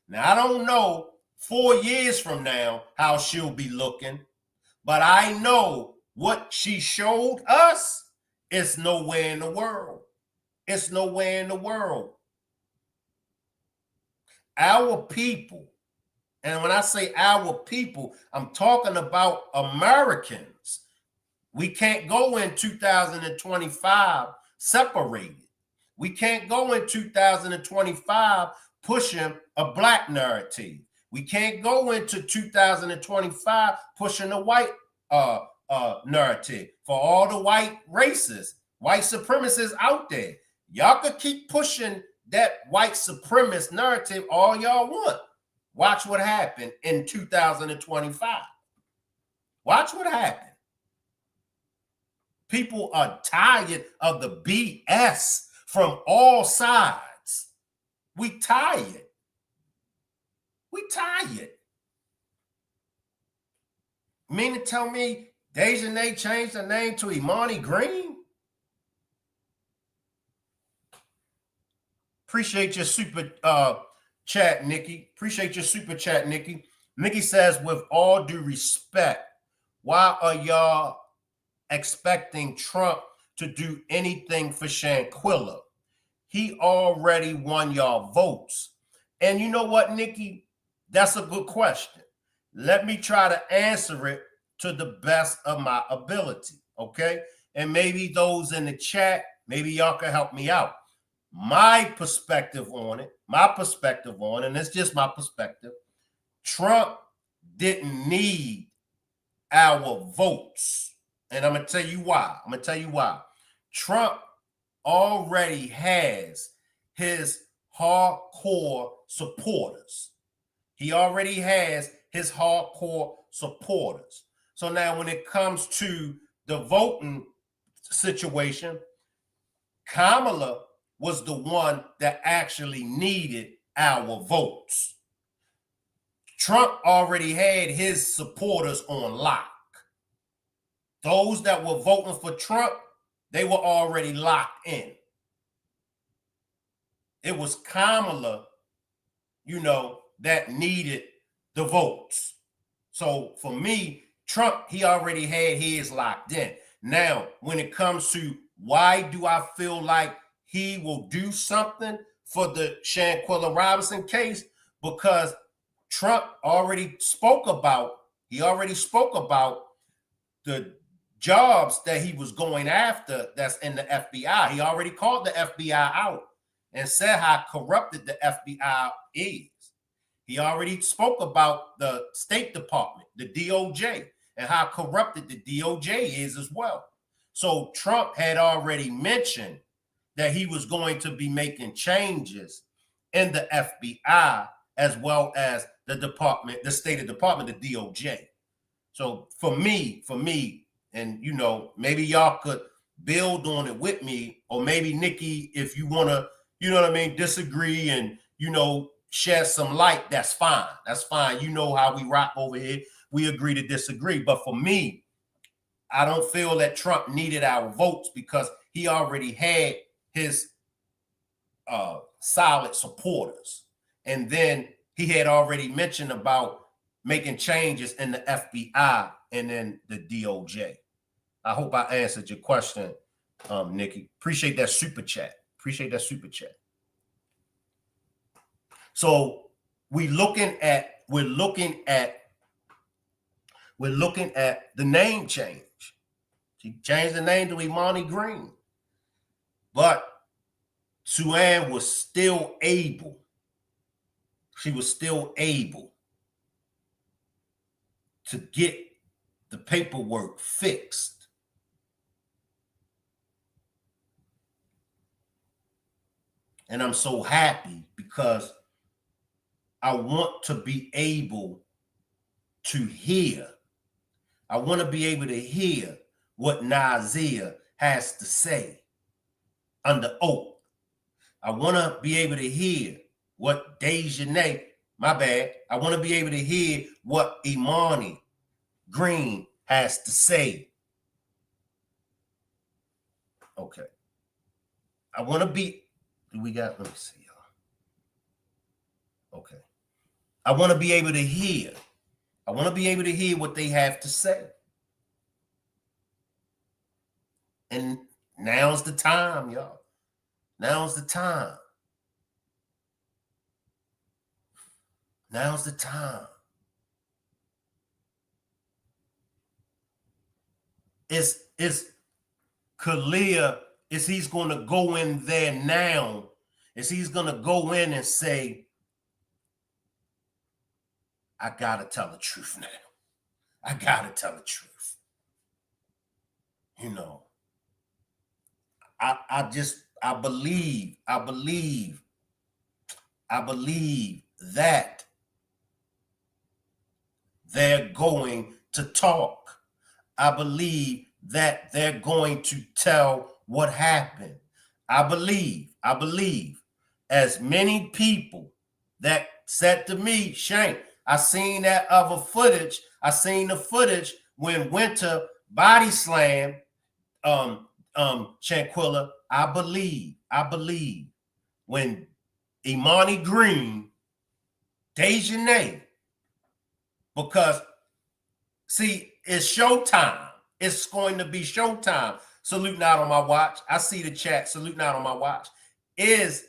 Now, I don't know 4 years from now how she'll be looking, but I know what she showed us is nowhere in the world. It's nowhere in the world. Our people, and when I say our people, I'm talking about Americans. We can't go in 2025 separated. We can't go in 2025 pushing a black narrative. We can't go into 2025 pushing a white narrative for all the white racists, white supremacists out there. Y'all could keep pushing that white supremacist narrative all y'all want. Watch what happened in 2025. Watch what happened. People are tired of the BS from all sides. We tired. We tired. Mean to tell me Daejhanae changed her name to Imani Green? Appreciate your super chat, Nikki. Appreciate your super chat, Nikki. Nikki says, with all due respect, why are y'all expecting Trump to do anything for Shanquella? He already won y'all votes. And you know what, Nikki? That's a good question. Let me try to answer it to the best of my ability, okay? And maybe those in the chat, maybe y'all can help me out. My perspective on it, and it's just my perspective, Trump didn't need our votes. And I'm going to tell you why. Trump already has his hardcore supporters. He already has his hardcore supporters. So now when it comes to the voting situation, Kamala was the one that actually needed our votes. Trump already had his supporters on lock. Those that were voting for Trump, they were already locked in. It was Kamala, that needed the votes. So for me, Trump, he already had his locked in. Now, when it comes to why do I feel like he will do something for the Shanquella Robinson case? Because Trump already spoke about the jobs that he was going after that's in the FBI. He already called the FBI out and said how corrupted the FBI is. He already spoke about the State Department, the DOJ, and how corrupted the DOJ is as well. So Trump had already mentioned that he was going to be making changes in the FBI as well as the department, the State Department, the DOJ. So for me, and maybe y'all could build on it with me, or maybe Nikki, if you want to, disagree and, share some light, that's fine. That's fine. You know how we rock over here. We agree to disagree. But for me, I don't feel that Trump needed our votes because he already had his solid supporters. And then he had already mentioned about making changes in the FBI and then the DOJ. I hope I answered your question, Nikki. Appreciate that super chat. Appreciate that super chat. So we're looking at the name change. She changed the name to Imani Green. But Sue-Ann was still able. She was still able to get the paperwork fixed. And I'm so happy because I want to be able to hear. I want to be able to hear what Nazia has to say under oath. I want to be able to hear what Daejhanae, my bad. I want to be able to hear what Imani Green has to say. Okay. I want to be, let me see, y'all. Okay. I want to be able to hear. I want to be able to hear what they have to say. And now's the time, y'all. Now's the time. Now's the time. Is Kalia, is he's going to go in there now? Is he's going to go in and say, I got to tell the truth now. I got to tell the truth. You know, I believe that they're going to talk. I believe that they're going to tell what happened. I believe as many people that said to me, Shank, I seen that other footage. I seen the footage when Winter body slammed Shanquella. I believe when Imani Green, Daejhanae, because see, it's showtime. It's going to be showtime. Salute not on my watch. I see the chat. Salute not on my watch. Is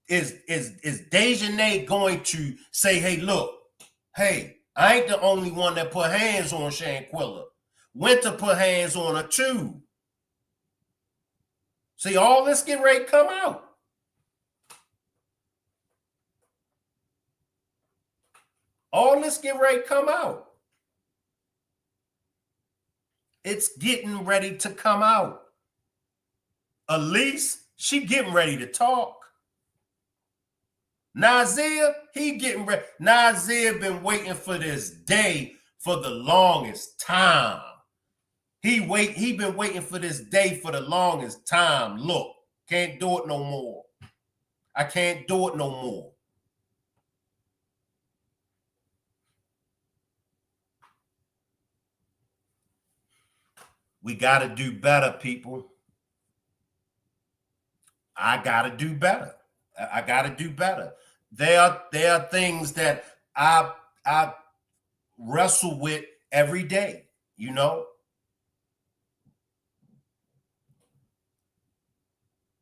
Daejhanae going to say, hey, look, hey, I ain't the only one that put hands on Shanquella. Winter put hands on her too. See, all this getting ready to come out. All this getting ready to come out. It's getting ready to come out. Elise, she getting ready to talk. Nazia, he getting ready. Nazia been waiting for this day for the longest time. He been waiting for this day for the longest time. Look, can't do it no more. I can't do it no more. We got to do better, people. I got to do better. I got to do better. There are things that I wrestle with every day, you know.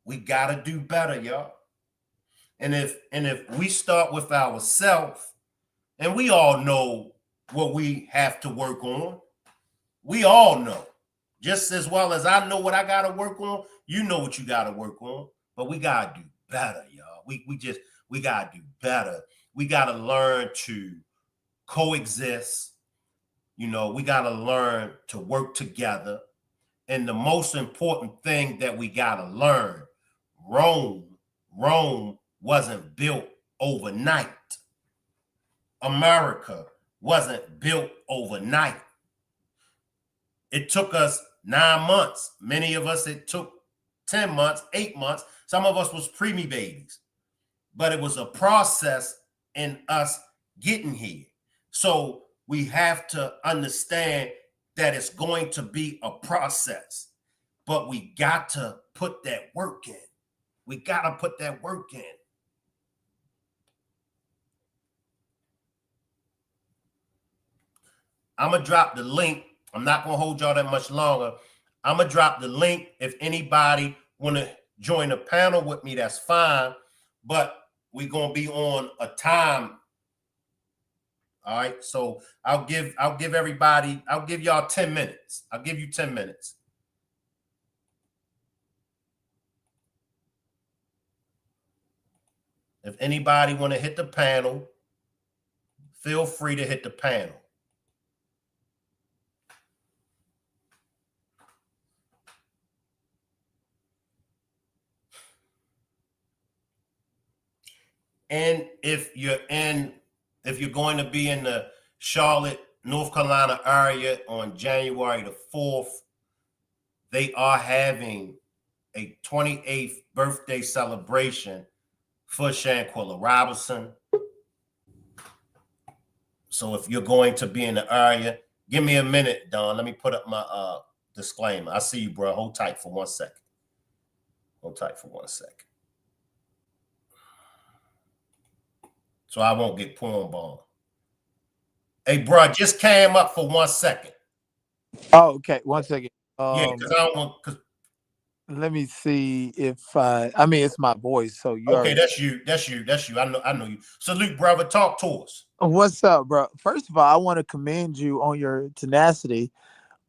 We got to do better, y'all. And if we start with ourselves, and we all know what we have to work on. We all know. Just as well as I know what I got to work on, you know what you got to work on. But we got to do better, y'all. We got to do better. We got to learn to coexist. You know, we got to learn to work together. And the most important thing that we got to learn, Rome wasn't built overnight. America wasn't built overnight. It took us 9 months. Many of us, it took 10 months, 8 months. Some of us was preemie babies. But it was a process in us getting here. So we have to understand that it's going to be a process, but we got to put that work in. We got to put that work in. I'm going to drop the link. I'm not going to hold y'all that much longer. I'm going to drop the link. If anybody want to join the panel with me, that's fine. But we're going to be on a time. All right. So I'll give everybody, I'll give y'all 10 minutes. I'll give you 10 minutes. If anybody want to hit the panel, feel free to hit the panel. And if you're going to be in the Charlotte, North Carolina area on January the 4th, they are having a 28th birthday celebration for Shanquella Robinson. So if you're going to be in the area, give me a minute, Don. Let me put up my disclaimer. I see you, bro. Hold tight for 1 second. Hold tight for 1 second. So I won't get porn bombed. Hey, bro, just came up for 1 second. Oh, okay. 1 second. Yeah, because I don't want. Let me see if I mean it's my voice, so you Okay, already. that's you. I know you. Salute, brother. Talk to us. What's up, bro? First of all, I want to commend you on your tenacity.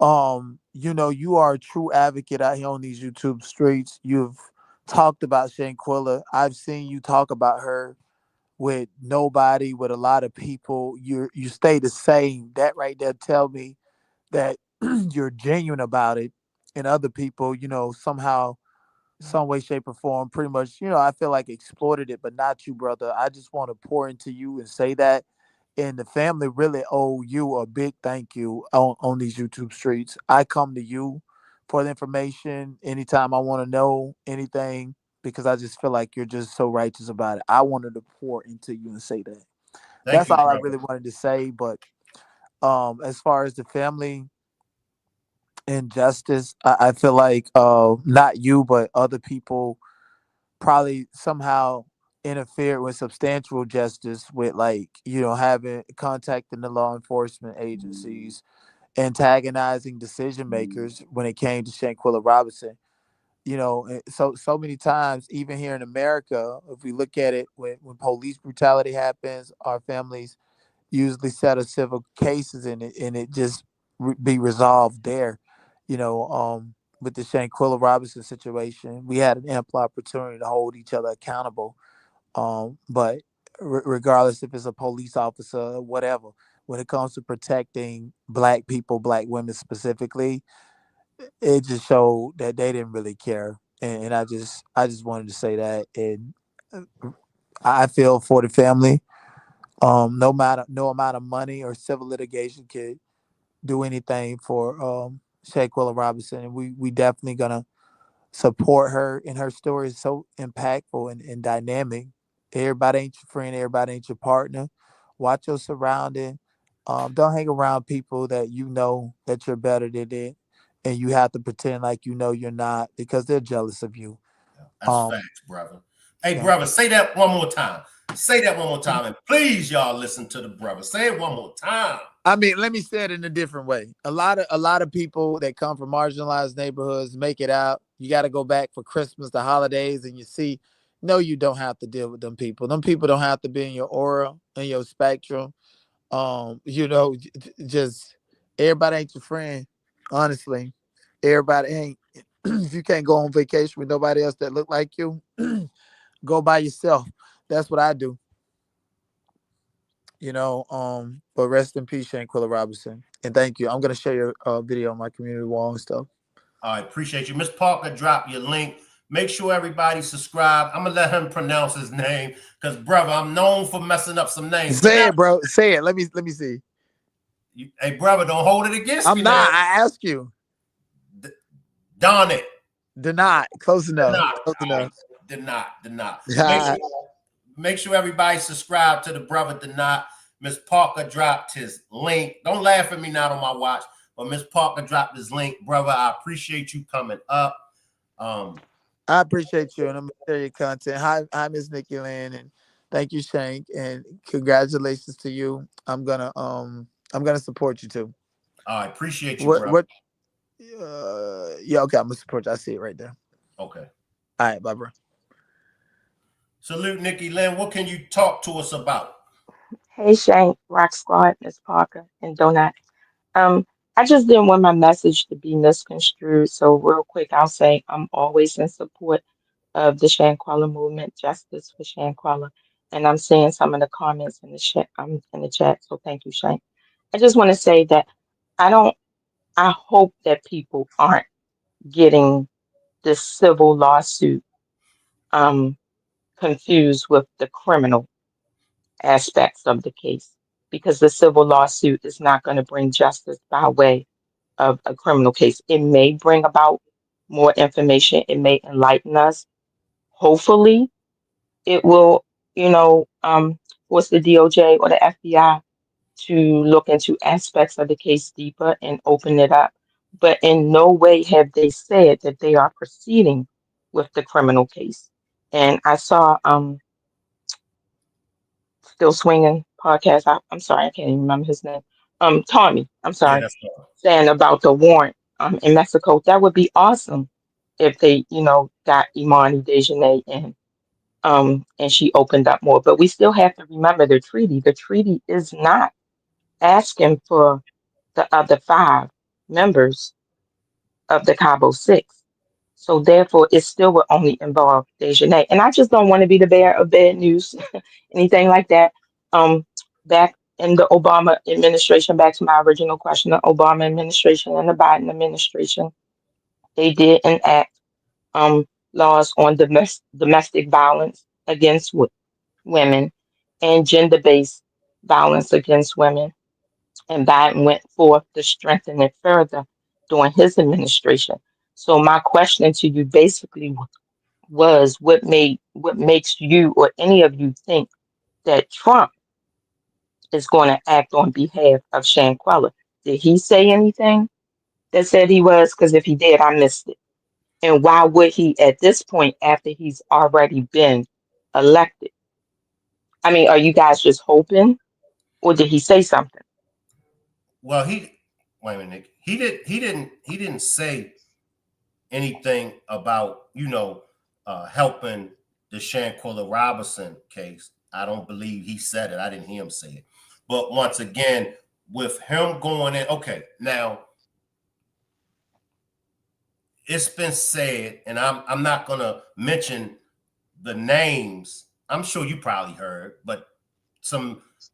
You are a true advocate out here on these YouTube streets. You've talked about Shanquella. I've seen you talk about her with nobody, with a lot of people. You stay the same. That right there tell me that you're genuine about it. And other people, somehow, some way, shape, or form, pretty much, I feel like exploited it, but not you, brother. I just want to pour into you and say that. And the family really owe you a big thank you on these YouTube streets. I come to you for the information anytime I want to know anything because I just feel like you're just so righteous about it. I wanted to pour into you and say that. Thank That's you, all I brother. really wanted to say. But as far as the family and justice, I feel like not you, but other people probably somehow interfere with substantial justice with having contacting the law enforcement agencies, antagonizing decision makers when it came to Shanquella Robinson. So many times, even here in America, if we look at it, when police brutality happens, our families usually settle civil cases and it just be resolved there. With the Shanquella Robinson situation, we had an ample opportunity to hold each other accountable. But regardless if it's a police officer or whatever, when it comes to protecting Black people, Black women specifically, it just showed that they didn't really care. And I just wanted to say that. And I feel for the family. No amount of money or civil litigation could do anything for Shanquella Robinson, and we definitely gonna support her. And her story is so impactful and dynamic. Everybody ain't your friend. Everybody ain't your partner. Watch your surrounding. Don't hang around people that you know that you're better than it, and you have to pretend like you're not because they're jealous of you. That's facts, brother. Hey, Yeah. brother, say that one more time. Say that one more time. And please, y'all, listen to the brother. Say it one more time. I mean, let me say it in a different way. A lot of people that come from marginalized neighborhoods make it out. You got to go back for Christmas, the holidays, and you see, no, you don't have to deal with them people. Them people don't have to be in your aura, in your spectrum. Just everybody ain't your friend. Honestly, everybody ain't. If you can't go on vacation with nobody else that look like you, go by yourself. That's what I do. But rest in peace, Shanquella Robinson. And thank you. I'm gonna share your video on my community wall and stuff. I appreciate you. Miss Parker, drop your link. Make sure everybody subscribe. I'm gonna let him pronounce his name because, brother, I'm known for messing up some names. Say it, bro. Say it. Let me see. Hey, brother, don't hold it against me. I'm not. Now. I ask you. Darn it. Deny. Close enough. Deny. Close enough. Deny. Make sure, make sure everybody subscribe to the brother Daejhanae. Miss Parker dropped his link. Don't laugh at me not on my watch, but Miss Parker dropped his link. Brother, I appreciate you coming up. I appreciate you, and I'm gonna share your content. Hi, Miss Nikki Lynn, and thank you, Shank, and congratulations to you. I'm gonna support you too. I appreciate you, What bro. what? Yeah, okay, I'm gonna support you. I see it right there. Okay. All right, bye, bro. Salute, Nikki Lynn. What can you talk to us about? Hey Shank, Rock Squad, Miss Parker, and Donut. Um, I just didn't want my message to be misconstrued. So real quick, I'll say I'm always in support of the Shanquella movement, justice for Shanquella. And I'm seeing some of the comments in the chat. In the chat. So thank you, Shank. I just want to say that I don't. I hope that people aren't getting this civil lawsuit um confused with the criminal aspects of the case, because the civil lawsuit is not going to bring justice by way of a criminal case. It may bring about more information, it may enlighten us. Hopefully, it will, force the DOJ or the FBI to look into aspects of the case deeper and open it up. But in no way have they said that they are proceeding with the criminal case. And I saw Still Swinging podcast. I'm sorry, I can't even remember his name. Tommy, I'm Yeah, sorry, that's all. saying about the warrant in Mexico. That would be awesome if they, got Imani Dejanay in and she opened up more. But we still have to remember the treaty. The treaty is not asking for the other five members of the Cabo Six. So therefore, it still will only involve Dejanay. And I just don't want to be the bearer of bad news, anything like that. Back in the Obama administration, back to my original question, the Obama administration and the Biden administration, they did enact laws on domestic violence against women and gender-based violence against women. And Biden went forth to strengthen it further during his administration. So my question to you basically was, what makes you or any of you think that Trump is going to act on behalf of Shanquella? Did he say anything that said he was? Because if he did, I missed it. And why would he at this point after he's already been elected? I mean, are you guys just hoping, or did he say something? Well, wait a minute, Nick. He didn't say anything about, helping the Shanquella Robinson case. I don't believe he said it. I didn't hear him say it. But once again, with him going in, okay, now it's been said, and I'm not gonna mention the names. I'm sure you probably heard, but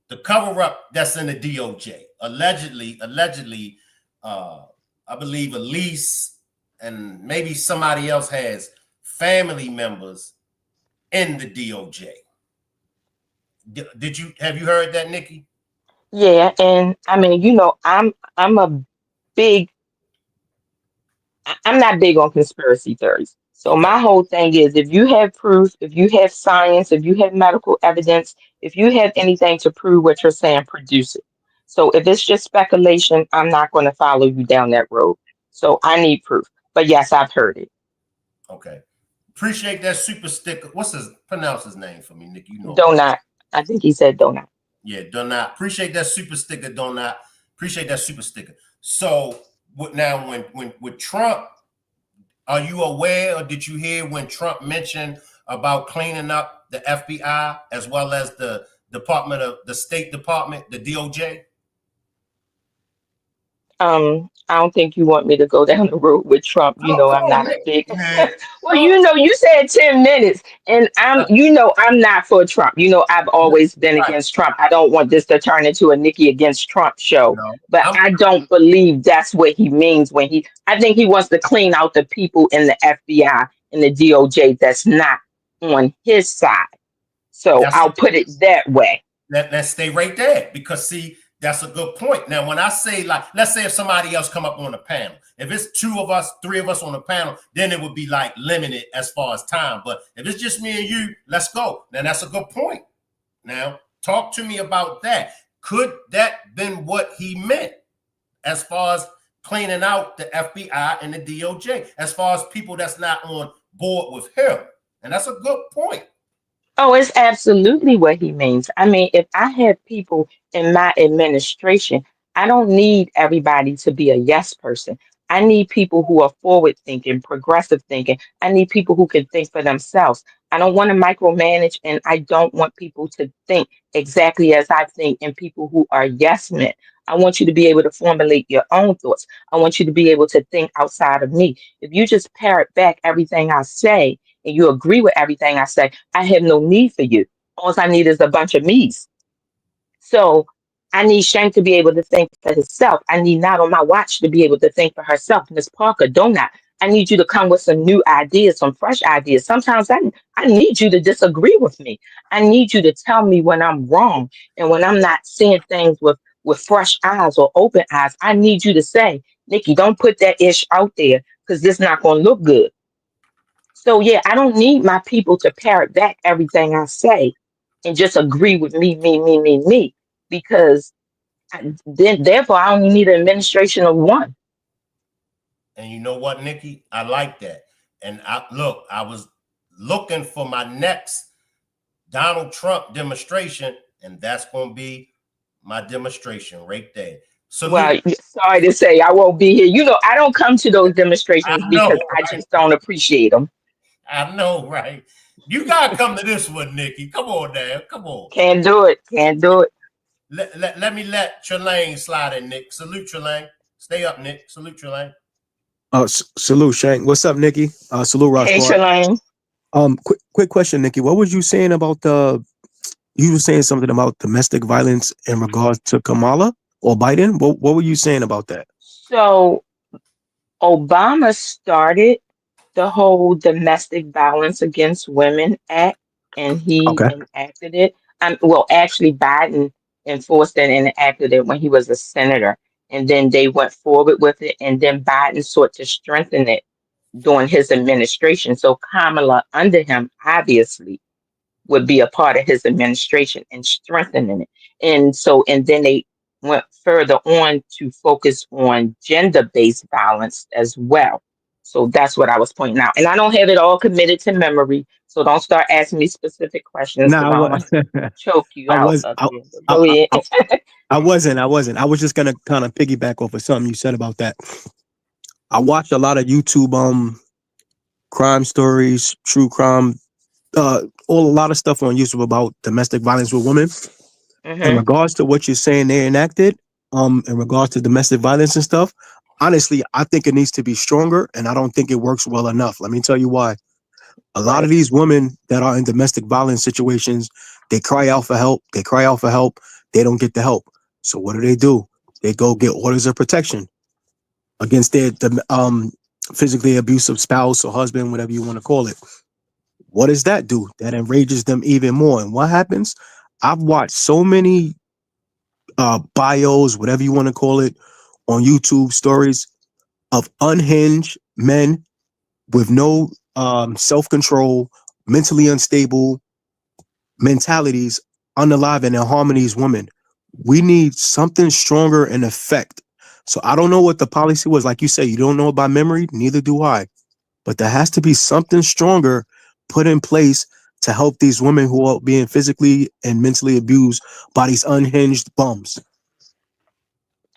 the cover up that's in the DOJ allegedly, I believe Elise and maybe somebody else has family members in the DOJ. Have you heard that, Nikki? Yeah, and I mean, I'm a big I'm not big on conspiracy theories. So Okay. my whole thing is, if you have proof, if you have science, if you have medical evidence, if you have anything to prove what you're saying, produce it. So if it's just speculation, I'm not going to follow you down that road. So I need proof. But yes, I've heard it. Okay. Appreciate that super sticker. Pronounce his name for me, Nikki? You know him. Donut. I think he said donut. Yeah, Donut. Appreciate that super sticker, Donut. Appreciate that super sticker. So now when with Trump, are you aware or did you hear when Trump mentioned about cleaning up the FBI as well as the State Department, the DOJ? I don't think you want me to go down the road with Trump. Oh, come I'm on, not a Nick. big Man. well, Oh, you said 10 minutes, and I'm not for Trump. I've always been right. against Trump. I don't want this to turn into a Nikki against Trump show. No, But I don't believe that's what he means I think he wants to clean out the people in the FBI and the DOJ that's not on his side. So that's I'll put it that way. let's stay right there because see, That's a good point. Now, when I say, like, let's say if somebody else come up on the panel, if it's two of us, three of us on the panel, then it would be like limited as far as time. But if it's just me and you, let's go. Now, that's a good point. Now, talk to me about that. Could that been what he meant as far as cleaning out the FBI and the DOJ, as far as people that's not on board with him? And that's a good point. Oh, it's absolutely what he means. I mean, if I have people in my administration, I don't need everybody to be a yes person. I need people who are forward thinking, progressive thinking. I need people who can think for themselves. I don't want to micromanage, and I don't want people to think exactly as I think, and people who are yes men. I want you to be able to formulate your own thoughts. I want you to be able to think outside of me. If you just parrot back everything I say and you agree with everything I say, I have no need for you. All I need is a bunch of me's. So I need Shank to be able to think for herself. I need Not on my watch to be able to think for herself. Miss Parker, Donut, I need you to come with some new ideas, some fresh ideas. Sometimes I need you to disagree with me. I need you to tell me when I'm wrong and when I'm not seeing things with fresh eyes or open eyes. I need you to say, Nikki, don't put that ish out there because this not going to look good. So yeah, I don't need my people to parrot back everything I say and just agree with me, because then therefore I only need an administration of one. And you know what, Nikki? I like that. And I was looking for my next Donald Trump demonstration, and that's going to be my demonstration right there. Well, Salute. sorry to say I won't be here. You know, I don't come to those I demonstrations know, because I right? just don't appreciate them. I know, right? You got to come to this one, Nikki. Come on, Dan. Come on. Can't do it. Can't do it. Let me let Trelane slide in, Nick. Salute, Trelane. Stay up, Nick. Salute, Trelane. Salute, Shank. What's up, Nikki? Salute, Ross Hey, Clark. Shalane. Quick question, Nikki. What was you saying about you were saying something about domestic violence in regards to Kamala or Biden? What were you saying about that? So Obama started the whole Domestic Violence Against Women Act, and he Okay. enacted it. Well, actually, Biden enforced it and enacted it when he was a senator, and then they went forward with it, and then Biden sought to strengthen it during his administration. So Kamala, under him, obviously would be a part of his administration and strengthening it. And then they went further on to focus on gender-based violence as well. So that's what I was pointing out. And I don't have it all committed to memory. So don't start asking me specific questions because Nah, I don't want to choke you I out was up I, here. But I, go ahead. I, I wasn't. I wasn't. I was just gonna kind of piggyback off of something you said about that. I watch a lot of YouTube crime stories, true crime, all a lot of stuff on YouTube about domestic violence with women. In Hmm. regards to what you're saying they enacted, in regards to domestic violence and stuff, honestly, I think it needs to be stronger, and I don't think it works well enough. Let me tell you why. A lot of Right. these women that are in domestic violence situations, they cry out for help. They cry out for help. They don't get the help. So what do? They go get orders of protection against their physically abusive spouse or husband, whatever you want to call it. What does that do? That enrages them even more. And what happens? I've watched so many bios, whatever you want to call it, on YouTube stories of unhinged men with no self-control, mentally unstable mentalities, unaliving and harming these women. We need something stronger in effect. So I don't know what the policy was. Like you say, you don't know it by memory, neither do I. But there has to be something stronger put in place to help these women who are being physically and mentally abused by these unhinged bums.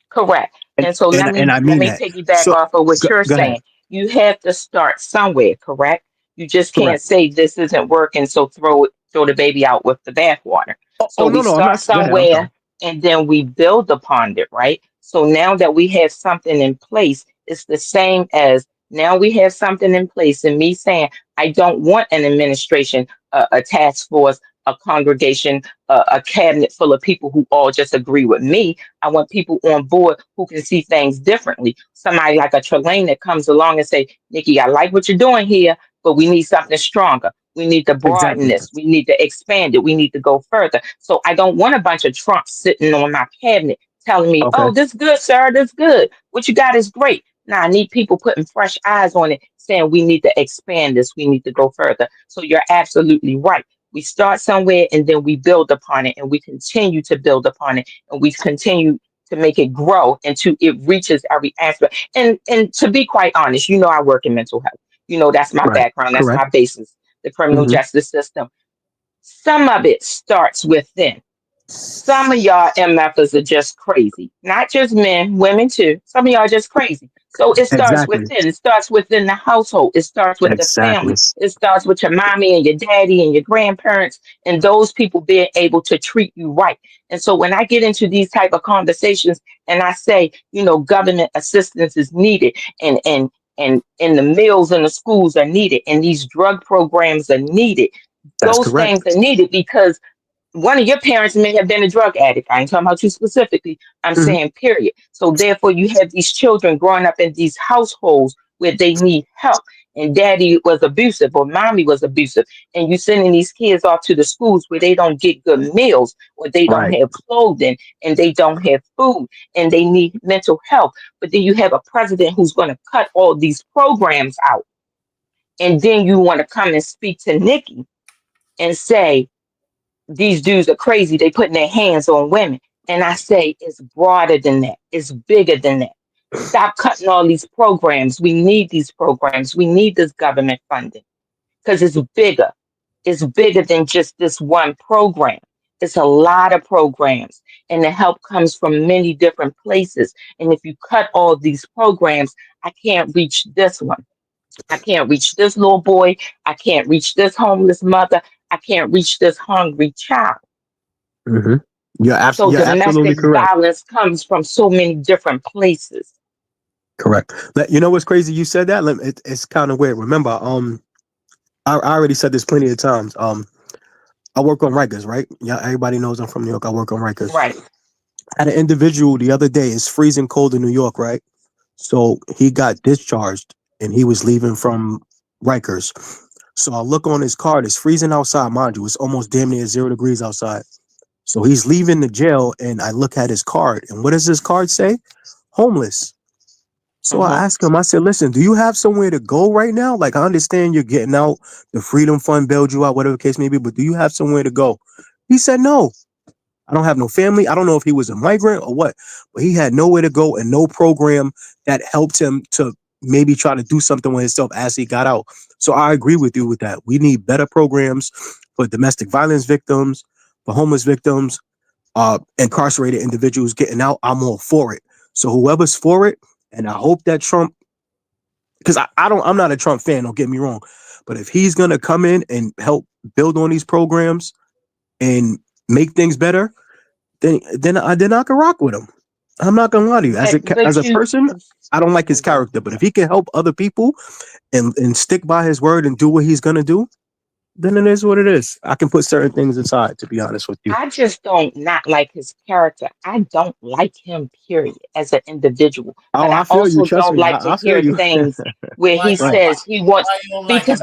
Correct. And And so and, and I let mean me that. piggyback So off of what you're go ahead. saying. You have to start somewhere, correct? You just can't Correct. say this isn't working, so throw the baby out with the bathwater. So Oh we no, I'm start not. Go ahead. I'm sorry. somewhere and then we build upon it, right? So now that we have something in place, it's the same as now we have something in place, and me saying I don't want an administration, a task force, a congregation, a cabinet full of people who all just agree with me. I want people on board who can see things differently. Somebody like a Trelane that comes along and say, Nikki, I like what you're doing here, but we need something stronger. We need to broaden Exactly. this. We need to expand it. We need to go further. So I don't want a bunch of Trump sitting on my cabinet telling me, Okay. oh, this good, sir, this good. What you got is great. Now I need people putting fresh eyes on it, saying we need to expand this, we need to go further. So you're absolutely right. We start somewhere and then we build upon it and we continue to build upon it and we continue to make it grow until it reaches every aspect. And to be quite honest, I work in mental health. That's my Right. background, that's Correct. my basis, the criminal Hmm. justice system. Some of it starts within. Some of y'all MFers are just crazy. Not just men, women too. Some of y'all just crazy. So it starts Exactly. within. It starts within the household. It starts with the Exactly. family. It starts with your mommy and your daddy and your grandparents and those people being able to treat you right. And so when I get into these type of conversations and I say, government assistance is needed and the meals in the schools are needed and these drug programs are needed, That's those correct. things are needed because one of your parents may have been a drug addict. I ain't talking about you specifically. I'm Hmm. saying period. So therefore you have these children growing up in these households where they need help. And daddy was abusive or mommy was abusive. And you sending these kids off to the schools where they don't get good meals or they don't Right. have clothing and they don't have food and they need mental health. But then you have a president who's going to cut all these programs out. And then you want to come and speak to Nikki and say, these dudes are crazy. They putting their hands on women. And I say it's broader than that. It's bigger than that. Stop cutting all these programs. We need these programs. We need this government funding because it's bigger. It's bigger than just this one program. It's a lot of programs, and the help comes from many different places. And if you cut all these programs, I can't reach this one. I can't reach this little boy. I can't reach this homeless mother. I can't reach this hungry child. Hmm. So You're absolutely domestic correct. violence comes from so many different places. Correct. You know what's crazy? You said that. It's kind of weird. Remember, I already said this plenty of times. I work on Rikers, right? Yeah, everybody knows I'm from New York. I work on Rikers. Right. Had an individual the other day. It's freezing cold in New York, right? So he got discharged and he was leaving from Rikers. So I look on his card. It's freezing outside, mind you. It's almost damn near 0 degrees outside. So he's leaving the jail, and I look at his card, and what does his card say? Homeless. So I Hmm. asked him, I said, listen, do you have somewhere to go right now? Like, I understand you're getting out, the Freedom Fund bailed you out, whatever the case may be, but do you have somewhere to go? He said, no, I don't have no family. I don't know if he was a migrant or what, but he had nowhere to go and no program that helped him to maybe try to do something with himself as he got out. So I agree with you with that. We need better programs for domestic violence victims, for homeless victims, incarcerated individuals getting out. I'm all for it. So whoever's for it, and I hope that Trump, because I'm not a Trump fan, don't get me wrong, but if he's gonna come in and help build on these programs and make things better, then I can rock with him. I'm not gonna lie to you. As But a person, I don't like his Mhm. character, but if he can help other people and stick by his word and do what he's gonna do, then it is what it is. I can put certain things aside, to be honest with you. I just don't not like his character. I don't like him, period, as an individual. Oh, But I I feel you. also Trust don't me. like to I feel hear you. things where Why he you don't Right. like? says he wants Why you don't like him? because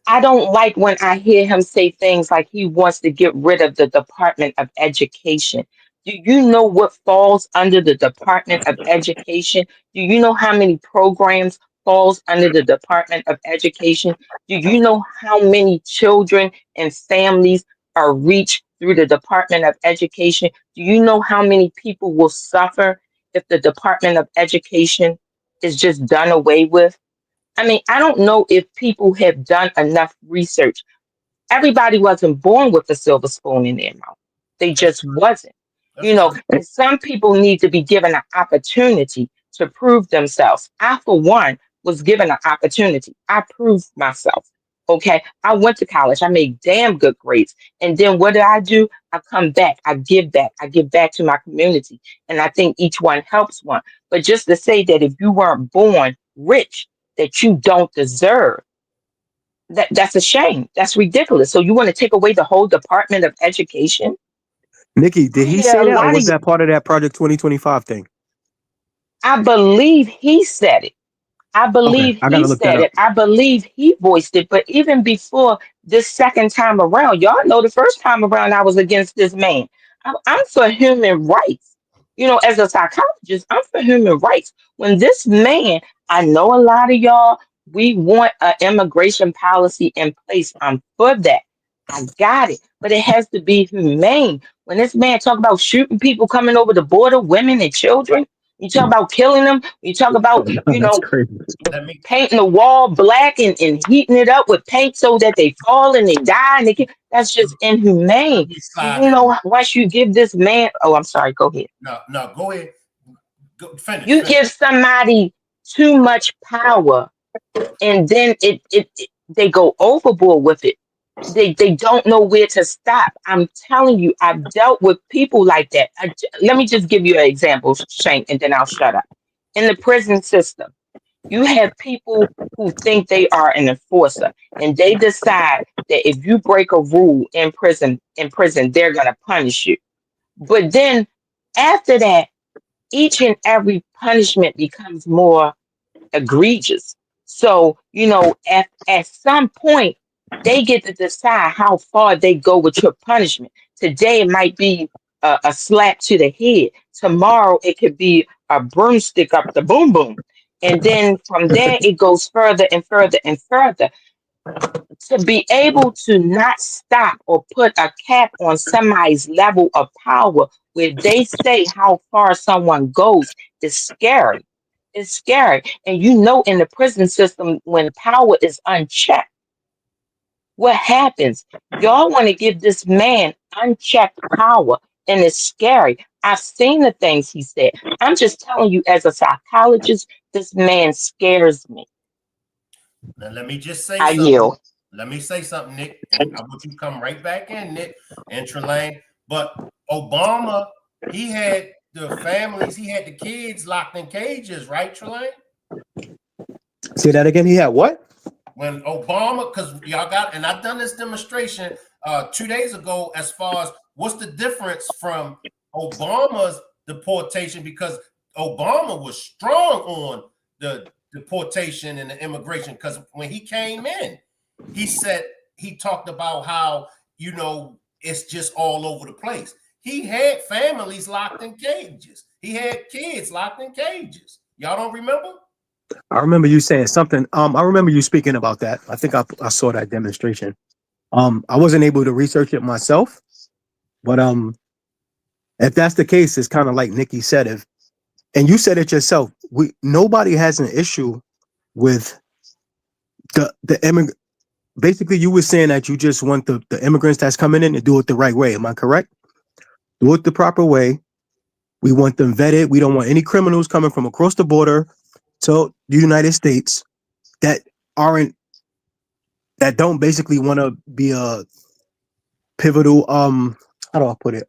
I don't like when I hear him say things like he wants to get rid of the Department of Education. Do you know what falls under the Department of Education? Do you know how many programs falls under the Department of Education? Do you know how many children and families are reached through the Department of Education? Do you know how many people will suffer if the Department of Education is just done away with? I mean, I don't know if people have done enough research. Everybody wasn't born with a silver spoon in their mouth. They That's just wasn't. that's true. And some people need to be given an opportunity to prove themselves. I, for one, was given an opportunity. I proved myself. Okay. I went to college. I made damn good grades. And then what did I do? I come back. I give back. I give back to my community. And I think each one helps one. But just to say that if you weren't born rich, that you don't deserve that's a shame. That's ridiculous. So you want to take away the whole Department of Education? Nikki, did I he hear say a that, or lot was of. that part of that Project 2025 thing? I believe he said it. I Okay, believe I he gotta look that said up. it. I believe he voiced it. But even before this second time around, y'all know the first time around I was against this man. I'm for human rights. As a psychologist, I'm for human rights. When this man, I know a lot of y'all, we want an immigration policy in place. I'm for that. I got it. But it has to be humane. When this man talk about shooting people coming over the border, women and children, you talk about killing them, you talk about, That's crazy. Let me painting the wall black and heating it up with paint so that they fall and they die and that's just let inhumane. me Do slide you in. know once you give this man, oh, I'm sorry, go ahead. No, no, go ahead. Go, finish, You finish. give somebody too much power and then they go overboard with it. They don't know where to stop. I'm telling you, I've dealt with people like that. Let me just give you an example, Shank, and then I'll shut up. In the prison system, you have people who think they are an enforcer, and they decide that if you break a rule in prison, they're gonna punish you. But then after that, each and every punishment becomes more egregious. So, at some point, they get to decide how far they go with your punishment. Today, it might be a slap to the head. Tomorrow, it could be a broomstick up the boom boom. And then from there, it goes further and further and further. To be able to not stop or put a cap on somebody's level of power where they say how far someone goes is scary. It's scary. And in the prison system, when power is unchecked, what happens? Y'all want to give this man unchecked power, and it's scary. I've seen the things he said. I'm just telling you, as a psychologist, this man scares me. Now let me just say I something. yield. Let me say something, Nick, and I want you to come right back in, Nick and Trelane. But Obama, he had the families, he had the kids locked in cages, right, Trelane? Say that again. He had what? When Obama, because y'all got, and I've done this demonstration 2 days ago as far as what's the difference from Obama's deportation, because Obama was strong on the deportation and the immigration, because when he came in, he said, he talked about how, it's just all over the place. He had families locked in cages. He had kids locked in cages. Y'all don't remember? I remember you saying something. I remember you speaking about that. I think I saw that demonstration. I wasn't able to research it myself, but if that's the case, it's kind of like Nikki said. And you said it yourself. Nobody has an issue with the immigrant. Basically, you were saying that you just want the immigrants that's coming in to do it the right way. Am I correct? Do it the proper way. We want them vetted. We don't want any criminals coming from across the border to the United States that aren't that don't basically want to be a pivotal how do I put it?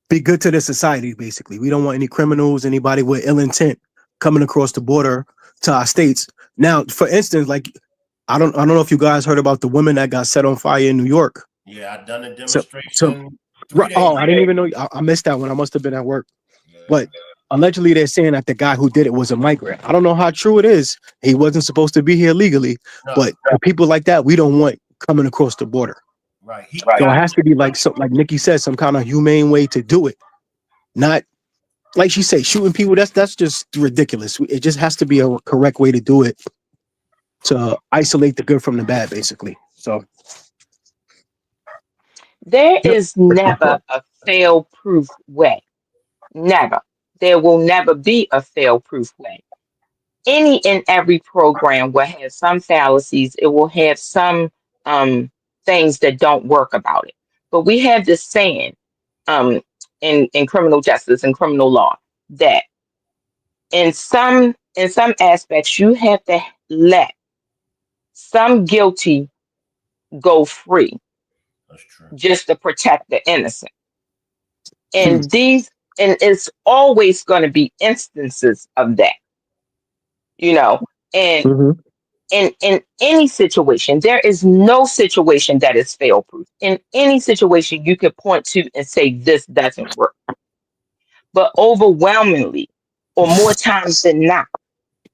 Be good to the society, basically. We don't want any criminals, anybody with ill intent coming across the border to our states. Now, for instance, like I don't know if you guys heard about the woman that got set on fire in New York. Yeah, I done a So demonstration three right, days. oh, I didn't even know. I missed that one. I must have been at work. Yeah. But allegedly, they're saying that the guy who did it was a migrant. I don't know how true it is. He wasn't supposed to be here legally. No, But for people like that, we don't want coming across the border. right. So it has to be like Nikki said, some kind of humane way to do it. Not like she said, shooting people. That's just ridiculous. It just has to be a correct way to do it to isolate the good from the bad, basically. So There yep. is never a fail-proof way. Never. There will never be a fail-proof way. Any and every program will have some fallacies. It will have some things that don't work about it. But we have this saying um, in criminal justice and criminal law that in some aspects you have to let some guilty go free That's true. just to protect the innocent. Hmm. And it's always going to be instances of that, you know. And Mm-hmm. in any situation, there is no situation that is fail proof. In any situation, you could point to and say this doesn't work. But overwhelmingly, or more times than not,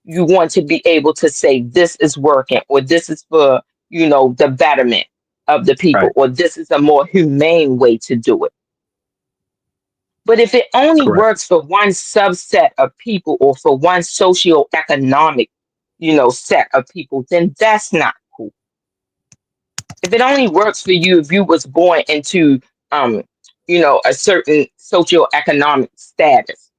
you want to be able to say this is working, or this is for the betterment of the people, Right. or this is a more humane way to do it. But if it only Correct. works for one subset of people or for one socioeconomic, set of people, then that's not cool. If it only works for you if you was born into um, a certain socioeconomic status,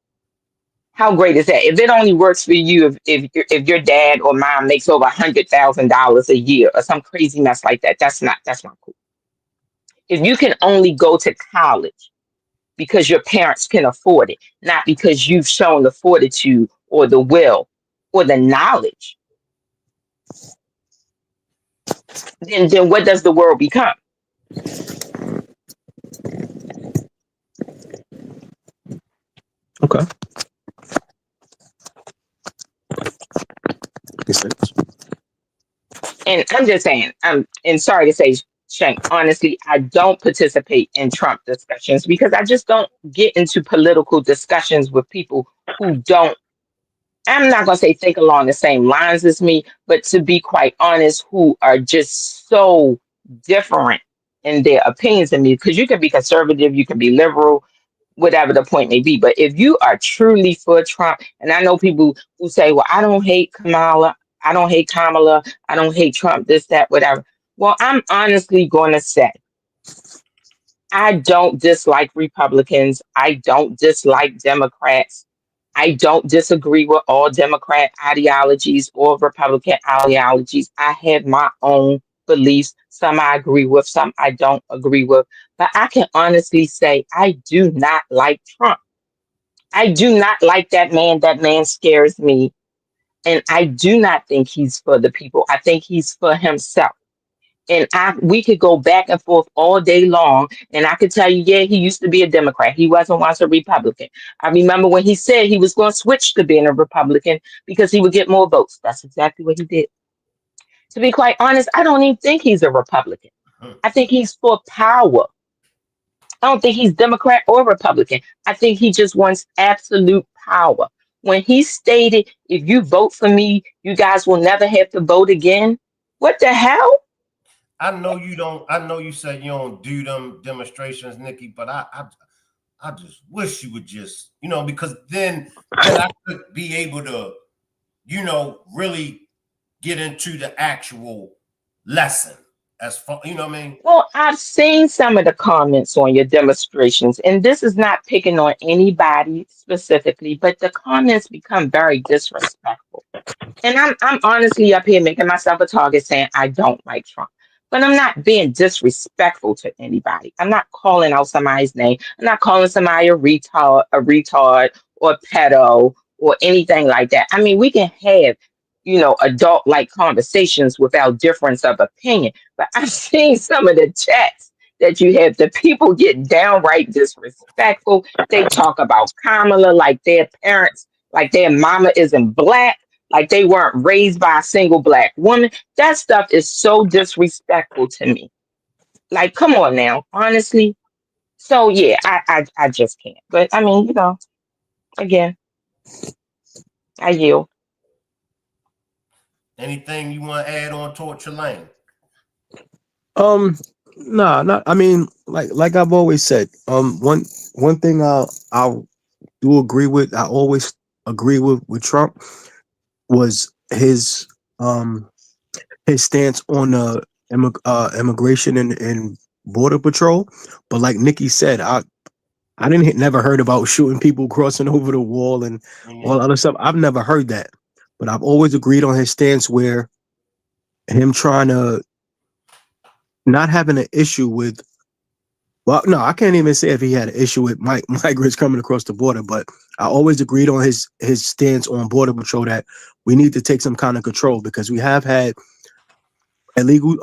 how great is that? If it only works for you if your dad or mom makes over $100,000 a year or some crazy mess like that, that's not cool. If you can only go to college because your parents can afford it, not because you've shown the fortitude or the will or the knowledge, then what does the world become? Okay. Makes sense. And I'm just saying, and sorry to say, Shank, honestly, I don't participate in Trump discussions because I just don't get into political discussions with people who don't, I'm not going to say think along the same lines as me, but to be quite honest, who are just so different in their opinions than me. Because you can be conservative, you can be liberal, whatever the point may be. But if you are truly for Trump, and I know people who say, well, I don't hate Kamala, I don't hate Kamala, I don't hate Trump, this, that, whatever. Well, I'm honestly going to say, I don't dislike Republicans. I don't dislike Democrats. I don't disagree with all Democrat ideologies or Republican ideologies. I have my own beliefs. Some I agree with, some I don't agree with. But I can honestly say I do not like Trump. I do not like that man. That man scares me. And I do not think he's for the people. I think he's for himself. And we could go back and forth all day long. And I could tell you, yeah, he used to be a Democrat. He wasn't once a Republican. I remember when he said he was going to switch to being a Republican because he would get more votes. That's exactly what he did. To be quite honest, I don't even think he's a Republican. I think he's for power. I don't think he's Democrat or Republican. I think he just wants absolute power. When he stated, if you vote for me, you guys will never have to vote again. What the hell? I know you don't. I know you said you don't do them demonstrations, Nikki, but I just wish you would just, because then I could be able to, really get into the actual lesson as far, you know what I mean? Well, I've seen some of the comments on your demonstrations, and this is not picking on anybody specifically, but the comments become very disrespectful. And I'm honestly up here making myself a target saying I don't like Trump. But I'm not being disrespectful to anybody. I'm not calling out somebody's name. I'm not calling somebody a retard or pedo or anything like that. I mean, we can have, adult like conversations without difference of opinion. But I've seen some of the chats that you have, the people get downright disrespectful. They talk about Kamala like their parents, like their mama isn't black, like they weren't raised by a single black woman. That stuff is so disrespectful to me. Like, come on now, honestly. So yeah, I just can't. But I mean, again, I yield. Anything you want to add on Torture Lane? Um, nah, not. I mean, like I've always said. One thing I'll do agree with. I always agree with Trump was his stance on immigration and border patrol. But like Nikki said, I didn't never heard about shooting people crossing over the wall and all other stuff. I've never heard that, but I've always agreed on his stance where him trying to not having an issue with. Well, no, I can't even say if he had an issue with migrants coming across the border, but I always agreed on his stance on border patrol that we need to take some kind of control because we have had illegal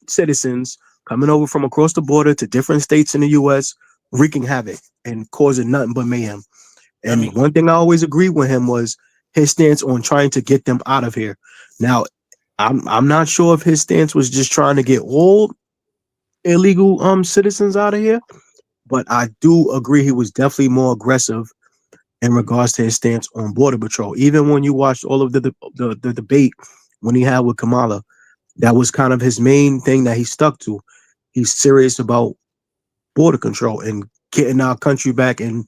citizens coming over from across the border to different states in the U.S. wreaking havoc and causing nothing but mayhem. And one thing I always agreed with him was his stance on trying to get them out of here. Now, I'm not sure if his stance was just trying to get all illegal citizens out of here, but I do agree he was definitely more aggressive in regards to his stance on border patrol. Even when you watched all of the debate when he had with Kamala, that was kind of his main thing that he stuck to. He's serious about border control and getting our country back and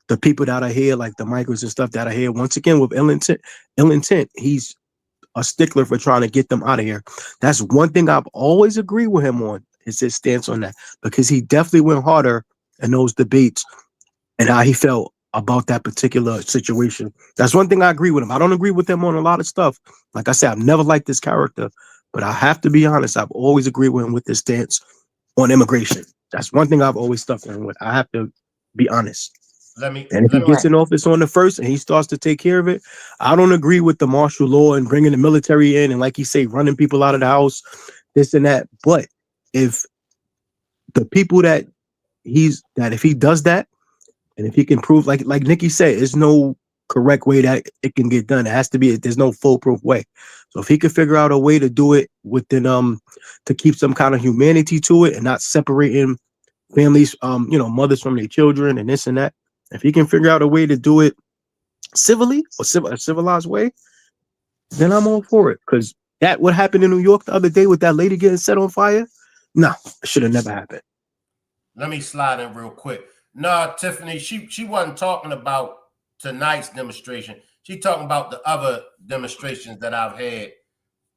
the people that are here, like the migrants and stuff that are here, once again with ill intent, he's a stickler for trying to get them out of here. That's one thing I've always agreed with him on, is his stance on that, because he definitely went harder in those debates and how he felt about that particular situation. That's one thing I agree with him. I don't agree with him on a lot of stuff. Like I said, I've never liked this character, but I have to be honest, I've always agreed with him with his stance on immigration. That's one thing I've always stuck with him with. I have to be honest. Let me And if he let me gets Right. in office on the first and he starts to take care of it, I don't agree with the martial law and bringing the military in and, like you say, running people out of the house, this and that. But if the people that if he does that, and if he can prove, like Nikki said, there's no correct way that it can get done. It has to be, there's no foolproof way. So if he could figure out a way to do it within to keep some kind of humanity to it and not separating families, mothers from their children and this and that. If he can figure out a way to do it civilly or a civilized way, then I'm all for it. Because that what happened in New York the other day with that lady getting set on fire, no, it should have never happened. let me slide in real quick. No, Tiffany, she wasn't talking about tonight's demonstration. She talking about the other demonstrations that I've had,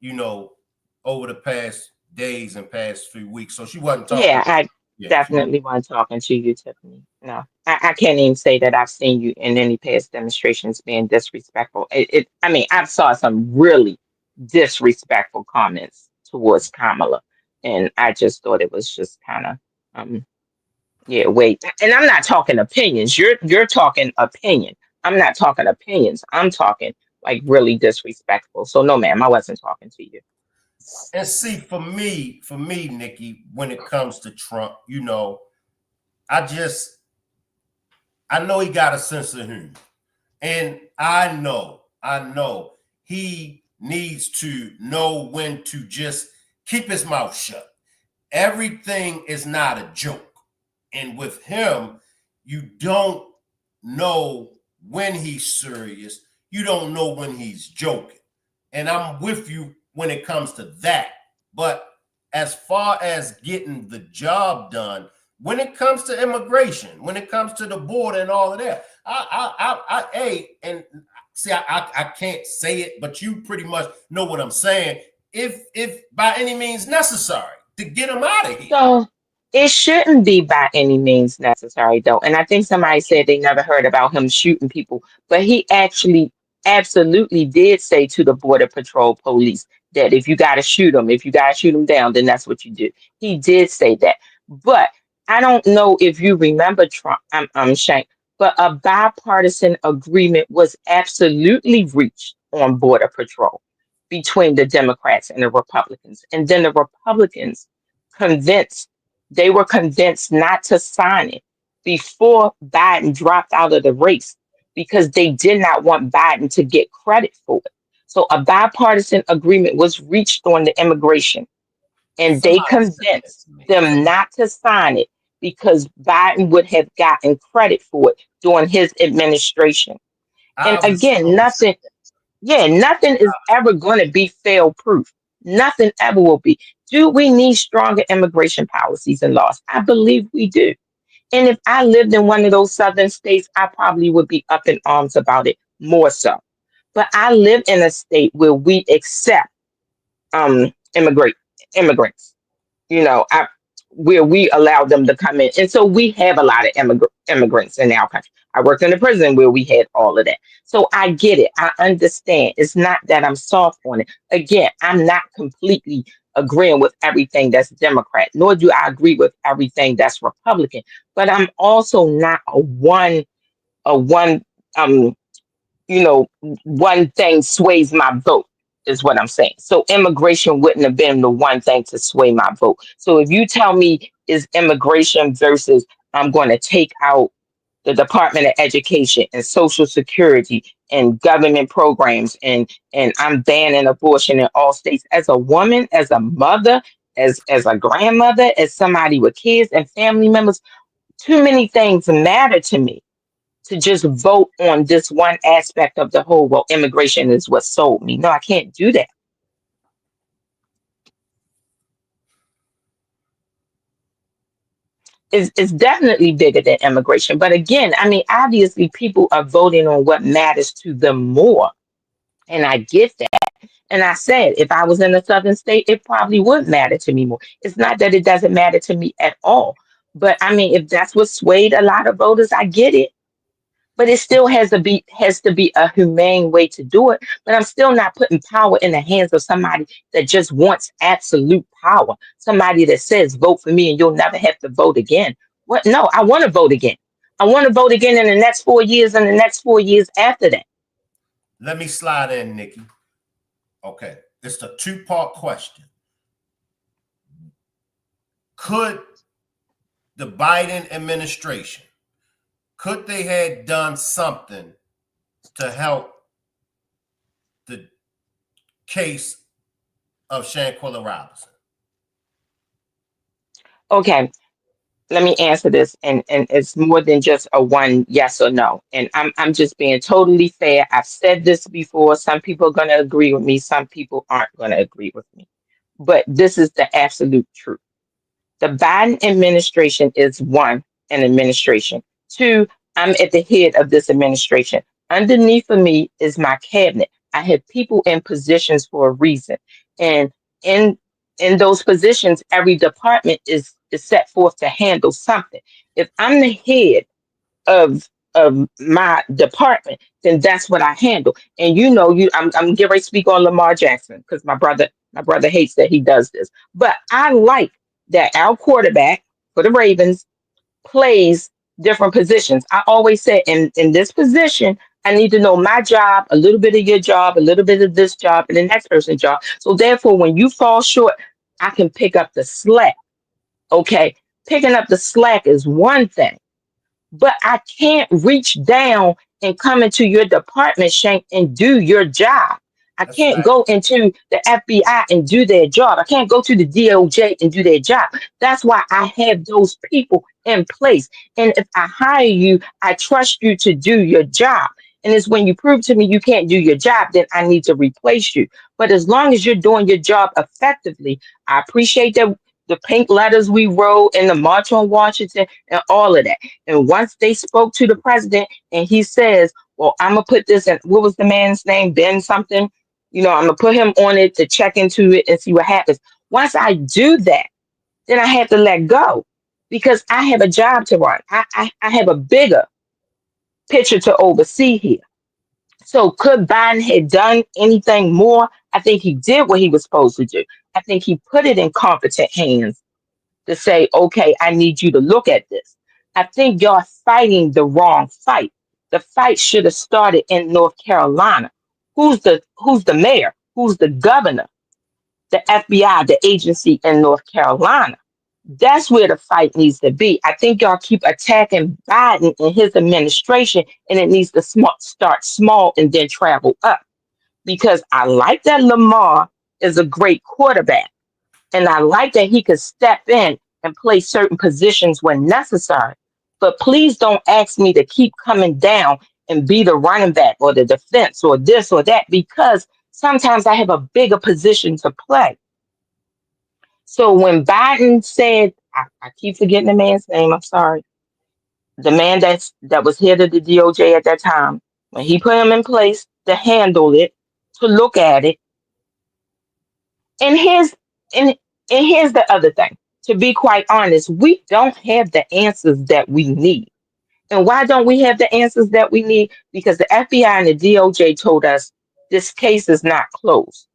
you know, over the past days and past few weeks. So she wasn't talking. Yeah, I Yeah, she wasn't. definitely wasn't talking to you, Tiffany. No, I can't even say that I've seen you in any past demonstrations being disrespectful. I mean, I've saw some really disrespectful comments towards Kamala, and I just thought it was just kind of, yeah, wait. And I'm not talking opinions. You're talking opinion. I'm not talking opinions. I'm talking like really disrespectful. So no, ma'am, I wasn't talking to you. And see, for me, Nikki, when it comes to Trump, I just I know he got a sense of humor. And I know he needs to know when to just keep his mouth shut. Everything is not a joke. And with him, you don't know when he's serious. You don't know when he's joking. And I'm with you when it comes to that. But as far as getting the job done, when it comes to immigration, when it comes to the border and all of that, and see, I can't say it, but you pretty much know what I'm saying. If by any means necessary to get him out of here. So it shouldn't be by any means necessary, though. And I think somebody said they never heard about him shooting people, but he actually absolutely did say to the Border Patrol police that if you got to shoot them, if you got to shoot them down, then that's what you do. He did say that. But I don't know if you remember Trump, Shank, but a bipartisan agreement was absolutely reached on Border Patrol between the Democrats and the Republicans. And then the Republicans convinced they were convinced not to sign it before Biden dropped out of the race because they did not want Biden to get credit for it. So a bipartisan agreement was reached on the immigration, and they Somebody said that convinced to me. them not to sign it because Biden would have gotten credit for it during his administration. And I was again, told. nothing is ever going to be fail proof. Nothing ever will be. Do we need stronger immigration policies and laws? I believe we do. And if I lived in one of those southern states, I probably would be up in arms about it more so. But I live in a state where we accept immigrate immigrants, where we allow them to come in. And so we have a lot of immigrants in our country. I worked in a prison where we had all of that. So I get it. I understand. It's not that I'm soft on it. Again, I'm not completely agreeing with everything that's Democrat, nor do I agree with everything that's Republican. But I'm also not a one um one thing sways my vote, is what I'm saying. So immigration wouldn't have been the one thing to sway my vote. So if you tell me is immigration versus I'm going to take out the Department of Education and Social Security and government programs and I'm banning abortion in all states, as a woman, as a mother, as a grandmother, as somebody with kids and family members, too many things matter to me to just vote on this one aspect of the whole. Well, immigration is what sold me. No, I can't do that. is definitely bigger than immigration. But again, I mean, obviously people are voting on what matters to them more. And I get that. And I said, if I was in a southern state, it probably would matter to me more. It's not that it doesn't matter to me at all. But I mean, if that's what swayed a lot of voters, I get it. But it still has to be a humane way to do it. But I'm still not putting power in the hands of somebody that just wants absolute power. Somebody that says vote for me and you'll never have to vote again. What? No, I want to vote again. I want to vote again in the next 4 years and the next 4 years after that. Let me slide in, Nikki. Okay, it's a two-part question. Could the Biden administration, could they have done something to help the case of Shanquella Robinson? Okay, let me answer this, and it's more than just a one yes or no. And I'm just being totally fair. I've said this before. Some people are going to agree with me. Some people aren't going to agree with me. But this is the absolute truth. The Biden administration is one, an administration. Two, I'm at the head of this administration. Underneath of me is my cabinet. I have people in positions for a reason. And in in those positions, every department is set forth to handle something. If I'm the head of my department, then that's what I handle. And I'm getting ready to speak on Lamar Jackson because my brother hates that he does this. But I like that our quarterback for the Ravens plays different positions. I always say in this position, I need to know my job, a little bit of your job, a little bit of this job, and the next person's job. So therefore, when you fall short, I can pick up the slack. Okay. Picking up the slack is one thing, but I can't reach down and come into your department, Shank, and do your job. I That's can't right. go into the FBI and do their job. I can't go to the DOJ and do their job. That's why I have those people in place. And if I hire you, I trust you to do your job. And it's when you prove to me you can't do your job, then I need to replace you. But as long as you're doing your job effectively, I appreciate that the pink letters we wrote in the March on Washington and all of that. And once they spoke to the president and he says, well, I'm going to put this in, what was the man's name? Ben something. I'm going to put him on it to check into it and see what happens. Once I do that, then I have to let go because I have a job to run. I have a bigger picture to oversee here. So could Biden have done anything more? I think he did what he was supposed to do. I think he put it in competent hands to say, okay, I need you to look at this. I think y'all fighting the wrong fight. The fight should have started in North Carolina. Who's the mayor? Who's the governor? The FBI, the agency in North Carolina. That's where the fight needs to be. I think y'all keep attacking Biden and his administration, and it needs to start small and then travel up. Because I like that Lamar is a great quarterback. And I like that he could step in and play certain positions when necessary. But please don't ask me to keep coming down and be the running back or the defense or this or that because sometimes I have a bigger position to play. So when Biden said, I keep forgetting the man's name, I'm sorry, the man that was head of the DOJ at that time, when he put him in place to handle it, to look at it, and here's the other thing. To be quite honest, we don't have the answers that we need. And why don't we have the answers that we need? Because the FBI and the DOJ told us this case is not closed.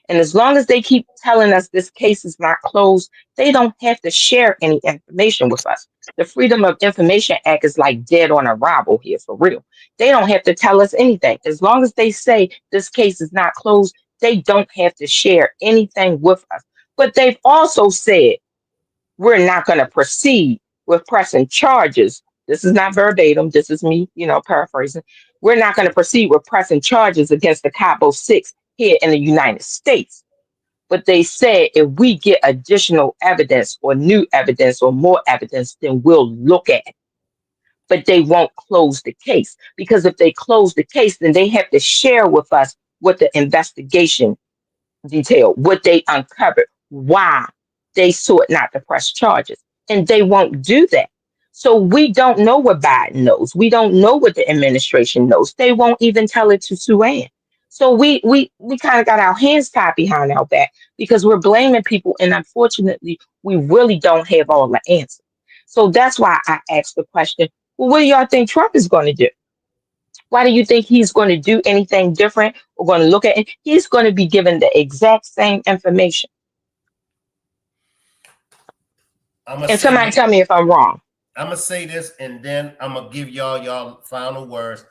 And as long as they keep telling us this case is not closed, they don't have to share any information with us. The Freedom of Information Act is like dead on arrival here for real. They don't have to tell us anything. As long as they say this case is not closed, they don't have to share anything with us. But they've also said we're not going to proceed with pressing charges. This is not verbatim. This is me, paraphrasing. We're not going to proceed with pressing charges against the Cabo Six here in the United States. But they said if we get additional evidence or new evidence or more evidence, then we'll look at it. But they won't close the case because if they close the case, then they have to share with us what the investigation detailed, what they uncovered, why they sought not to press charges. and they won't do that. So we don't know what Biden knows. We don't know what the administration knows. They won't even tell it to Sue Ann. So we kind of got our hands tied behind our back because we're blaming people, and unfortunately, we really don't have all the answers. So that's why I asked the question, well, what do y'all think Trump is going to do? Why do you think he's going to do anything different? We're going to look at it. He's going to be given the exact same information. And somebody tell me if I'm wrong. I'm going to say this, and then I'm going to give y'all final words.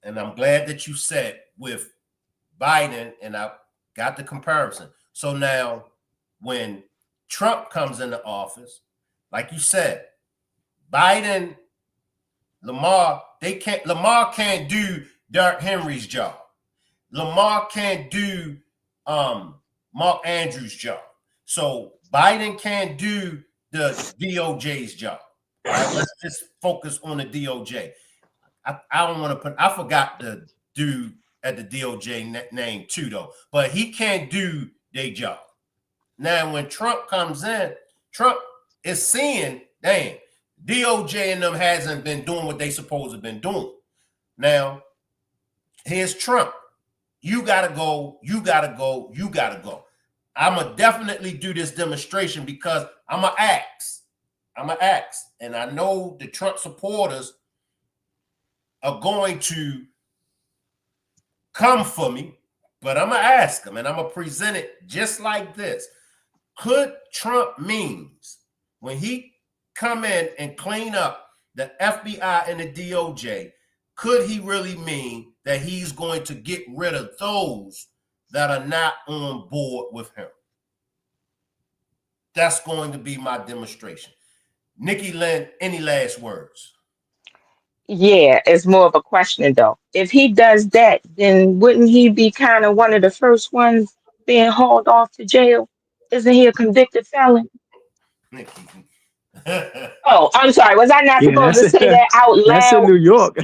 And I'm glad that you said with Biden, and I got the comparison. So now when Trump comes into office, like you said, Biden, Lamar can't do Derrick Henry's job. Lamar can't do Mark Andrews' job. So Biden can't do the DOJ's job. All right, let's just focus on the DOJ. I don't want to put, I forgot the dude at the DOJ name too, though, but he can't do their job. Now, when Trump comes in, Trump is seeing, damn, DOJ and them hasn't been doing what they supposed to have been doing. Now, here's Trump. You gotta go, you gotta go, you gotta go. I'ma definitely do this demonstration because I'ma ask. And I know the Trump supporters are going to come for me, but I'm gonna ask them and I'm gonna present it just like this. Could Trump means when he come in and clean up the FBI and the DOJ, could he really mean that he's going to get rid of those that are not on board with him? That's going to be my demonstration. Nikki Lynn, any last words? Yeah, it's more of a question though. If he does that, then wouldn't he be kind of one of the first ones being hauled off to jail? Isn't he a convicted felon? Nikki. Oh, I'm sorry. Was I not Yeah, supposed to say that out that's in loud? New York.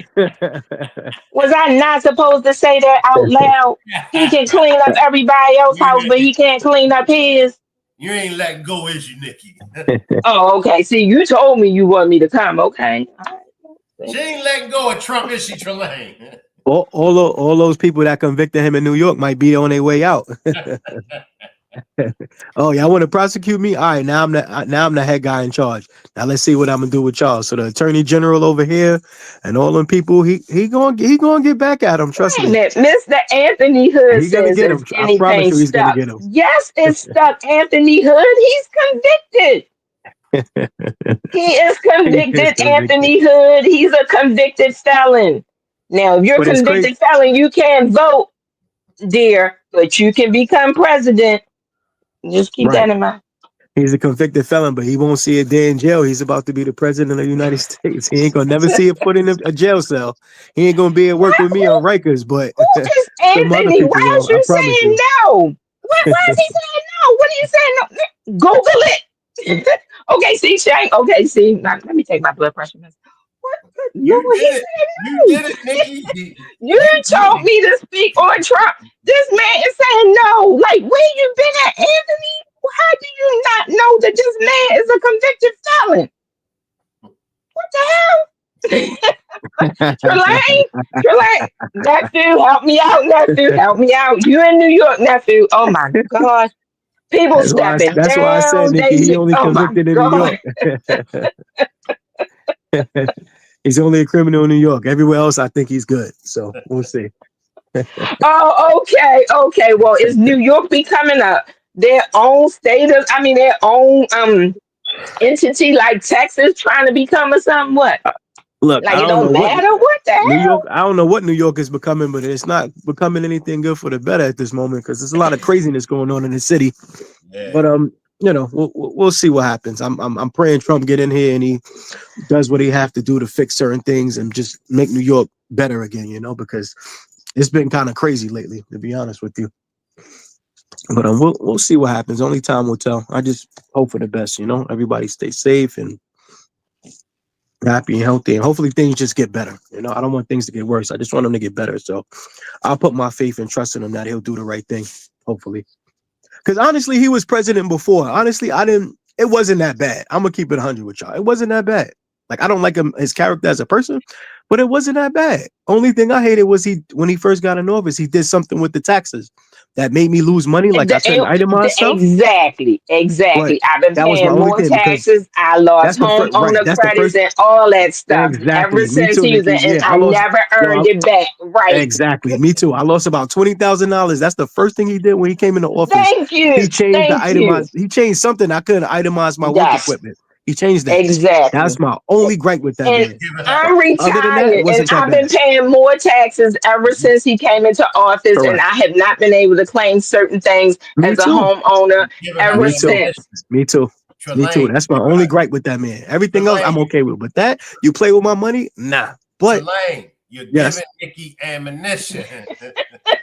Was I not supposed to say that out loud? He can clean up everybody else's house, but he can't clean up his. You ain't letting go, is you, Nikki? Oh, okay. See, you told me you want me to come. Okay. All right. She ain't letting go of Trump, is she, Trelane? all those people that convicted him in New York might be on their way out. Oh, y'all want to prosecute me? All right, now I'm the head guy in charge. Now let's see what I'm gonna do with y'all. So the attorney general over here and all them people, he gonna get back at him. Trust Wait a me. minute. Mr. Anthony Hood He's gonna says, get him. is I promise anything you, he's gonna stuck? get him. Yes, it's stuck. Anthony Hood, he's convicted. He is He is convicted, convicted. Anthony Hood. He's a convicted felon. Now, if you're a But it's crazy. convicted felon, you can't vote, dear, but you can become president. Just keep Right. that in mind. He's a convicted felon, but he won't see a day in jail. He's about to be the president of the United States. He ain't gonna never see a foot in a jail cell. He ain't gonna be at work Why, with me on Rikers, but who is some other Anthony? people Why is will. I you promise saying you. no? Why is he saying no? What are you saying no? Google it. Okay, see, Shank. Okay, see, now, let me take my blood pressure medicine. What? Lord, You he did it. said You no. did it, Nikki. You You did told it. me to speak on Trump. This man is saying no. Like, where you been at, Anthony? How do you not know that this man is a convicted felon? What the hell? Trelane, nephew, help me out, nephew, help me out. You in New York, nephew. Oh my gosh. People stepping That's why I said, down, Nikki, he Daisy. only Oh my convicted in New God. York. He's only a criminal in New York. Everywhere else, I think he's good. So we'll see. Oh, okay, okay. Well, is New York becoming their own state of, I mean, their own entity like Texas trying to become a something? What? Look, Like I it don't know don't what matter what the New York. hell? I don't know what New York is becoming, but it's not becoming anything good for the better at this moment because there's a lot of craziness going on in the city. Yeah. But we'll see what happens. I'm praying Trump get in here and he does what he have to do to fix certain things and just make New York better again. Because it's been kind of crazy lately, to be honest with you. But we'll see what happens. Only time will tell. I just hope for the best. Everybody stay safe and happy and healthy, and hopefully things just get better. I don't want things to get worse. I just want them to get better. So I'll put my faith and trust in him that he'll do the right thing. Hopefully. Because honestly, he was president before. Honestly, I didn't It wasn't that bad. I'm gonna keep it 100 with y'all. It wasn't that bad. Like I don't like his character as a person, but it wasn't that bad. Only thing I hated was when he first got in office, he did something with the taxes that made me lose money. Like I couldn't itemize stuff. Exactly. But I've been that was my paying only more thing because taxes. I lost that's the first right. homeowner That's the credits first and all that stuff ever exactly. Me since too, he was in, Nikki. and Yeah, I I lost never yo, earned it back. Right. exactly. Me too. I lost about $20,000. That's the first thing he did when he came into office. Thank you. He changed the Thank you. itemized. He changed something. I couldn't itemize my work Yes, equipment. He changed that. exactly. That's my only gripe with that And man. Giving her, I'm Other than that, it retired, and wasn't that I've been bad. paying more taxes ever since he came into office, and Correct. I have not been able to claim certain things Me as a too. homeowner giving her ever Me too. ammunition. since. Me too. Me too. Trelane, That's my only gripe with that man. Everything else I'm Trelane, okay with. But that you play with my money, nah. But Trelane, you're yes, giving Nikki ammunition.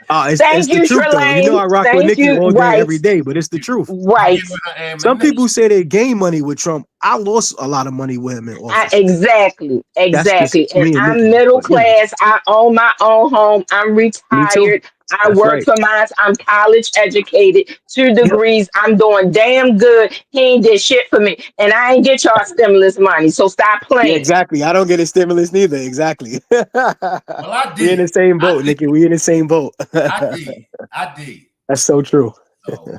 it's Thank the you, truth though. You know Trelane. I rock with Thank Nikki you. all day, Right, every day. But it's the truth. You right. giving her Some people ammunition. say they gain money with Trump. I lost a lot of money with him in office. Exactly, That's just exactly. And me and I'm Nikki. middle But class. I own my own home. I'm me too. retired. I That's work right. for mine. I'm college educated, two Yep. degrees. I'm doing damn good. He ain't did shit for me. And I ain't get y'all stimulus money. So stop Yeah, playing. exactly. I don't get a stimulus neither. Exactly. Well, I We in did. the same I boat, did. Nikki. We in the same boat. I did. I did. That's so true. So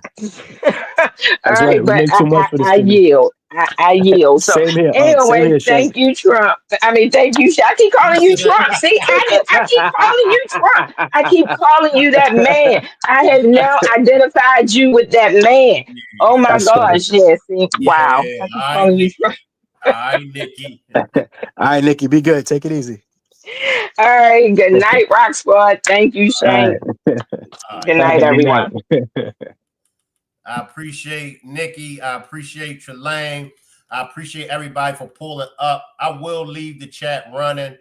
All That's right, right. We but make too much for the I stimmy. yield. I yield. So Same here. Same anyway, here, Shank. thank you, Trump. I mean, thank you. I keep calling you Trump. See, I keep calling you Trump. I keep calling you that man. I have now identified you with that man. Oh my That's funny. gosh, yes. See, wow. yeah, I keep all right, calling you Nikki. Trump. All right, Nikki. All right, Nikki, be good. Take it easy. All right. Good night, Rock Squad. Thank you, All Shane. right. All right. Good Have night, a good night. everyone. I appreciate Nikki. I appreciate Trelane. I appreciate everybody for pulling up. I will leave the chat running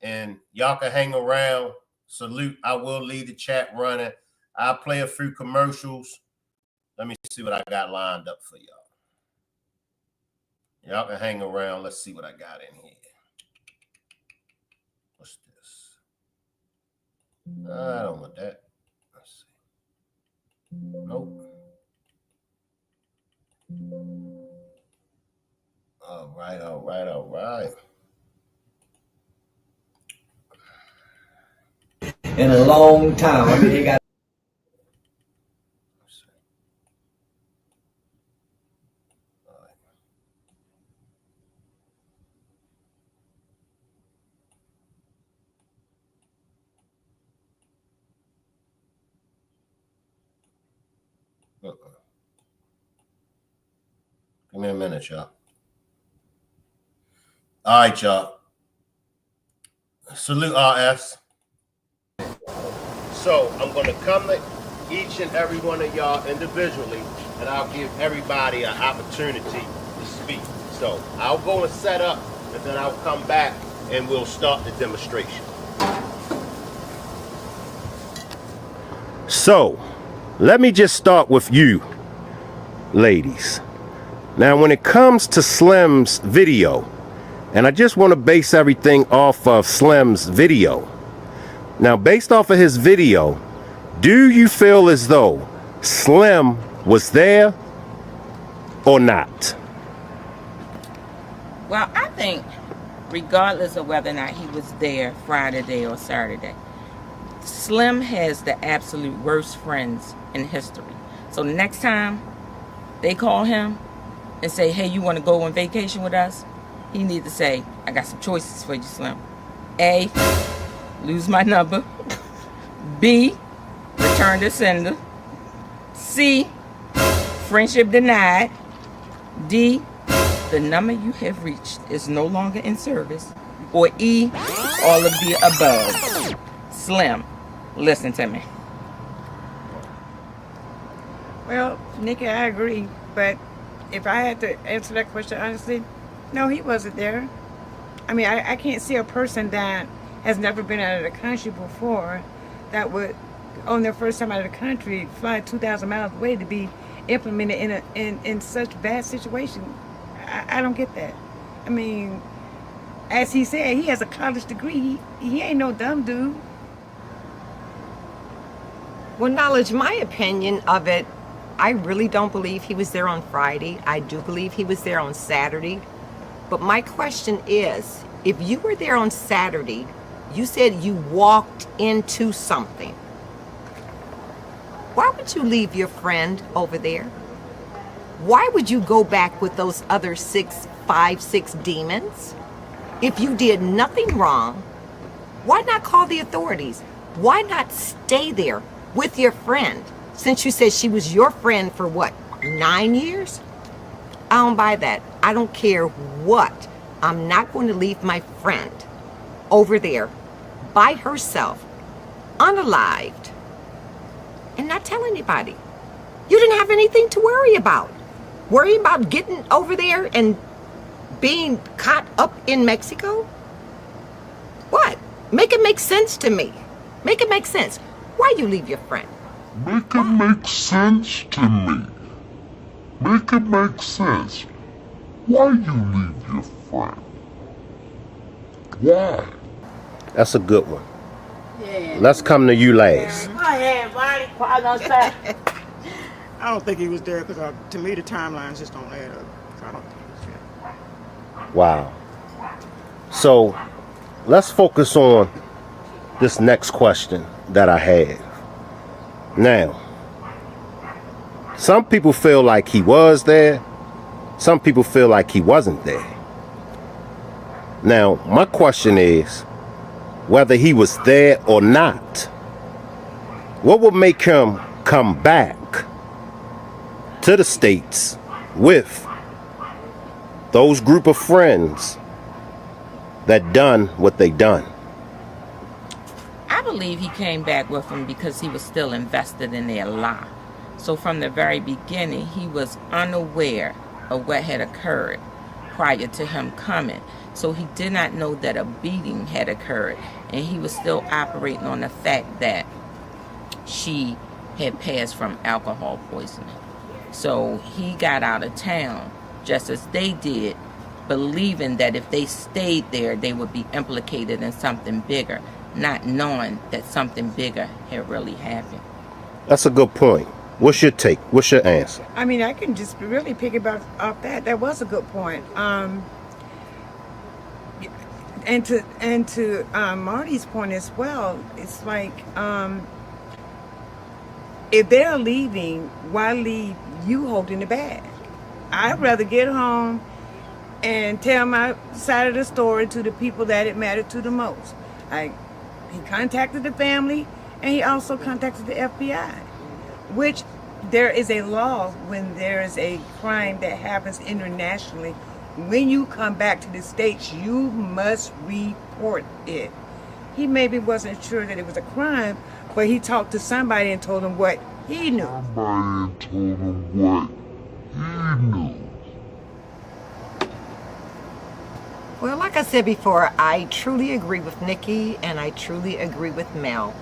and y'all can hang around. Salute. I will leave the chat running. I'll play a few commercials. Let me see what I got lined up for y'all. Y'all can hang around. Let's see what I got in here. What's this? I don't want that. Let's see. Nope. All right, all right, all right. In a long time. I mean, they got. Give me a minute, y'all. All right, y'all. Salute RS. So I'm going to come to each and every one of y'all individually, and I'll give everybody an opportunity to speak. So I'll go and set up, and then I'll come back, and we'll start the demonstration. So let me just start with you, ladies. Now, when it comes to Slim's video, and I just want to base everything off of Slim's video. Now, based off of his video, do you feel as though Slim was there or not? Well, I think regardless of whether or not he was there Friday or Saturday, Slim has the absolute worst friends in history. So next time they call him and say, hey, you want to go on vacation with us? He needs to say, I got some choices for you, Slim. A, lose my number. B, return to sender. C, friendship denied. D, the number you have reached is no longer in service. Or E, all of the above. Slim, listen to me. Well, Nikki, I agree, but if I had to answer that question honestly, no, he wasn't there. I mean, I can't see a person that has never been out of the country before that would, on their first time out of the country, fly 2,000 miles away to be implemented in such bad situation. I don't get that. I mean, as he said, he has a college degree. He ain't no dumb dude. Well, knowledge, my opinion of it, I really don't believe he was there on Friday. I do believe he was there on Saturday. But my question is, if you were there on Saturday, you said you walked into something. Why would you leave your friend over there? Why would you go back with those other 6 demons? If you did nothing wrong, why not call the authorities? Why not stay there with your friend? Since you said she was your friend for what, 9 years? I don't buy that. I don't care what. I'm not going to leave my friend over there by herself, unalived, and not tell anybody. You didn't have anything to worry about. Worry about getting over there and being caught up in Mexico? What? Make it make sense to me. Make it make sense. Why you leave your friend? Make it make sense to me. Make it make sense. Why you leave your friend? Why? That's a good one. Yeah. Let's come to you last. I don't think he was there because to me the timelines just don't add up. So I don't think he was there. Wow. So let's focus on this next question that I have. Now, some people feel like he was there. Some people feel like he wasn't there. Now, my question is, whether he was there or not, what would make him come back to the States with those group of friends that done what they done? I believe he came back with them because he was still invested in their lie. So from the very beginning, he was unaware of what had occurred prior to him coming. So he did not know that a beating had occurred, and he was still operating on the fact that she had passed from alcohol poisoning. So he got out of town just as they did, believing that if they stayed there, they would be implicated in something bigger, not knowing that something bigger had really happened. That's a good point. What's your take? What's your answer? I mean, I can just really piggyback off that. That was a good point. And to Marty's point as well, it's like if they're leaving, why leave you holding the bag? I'd rather get home and tell my side of the story to the people that it mattered to the most. Like, he contacted the family, and he also contacted the FBI, which there is a law when there is a crime that happens internationally. When you come back to the States, you must report it. He maybe wasn't sure that it was a crime, but he talked to somebody and told him what he knew. Somebody told him what he knew. Well, like I said before, I truly agree with Nikki and I truly agree with Mel.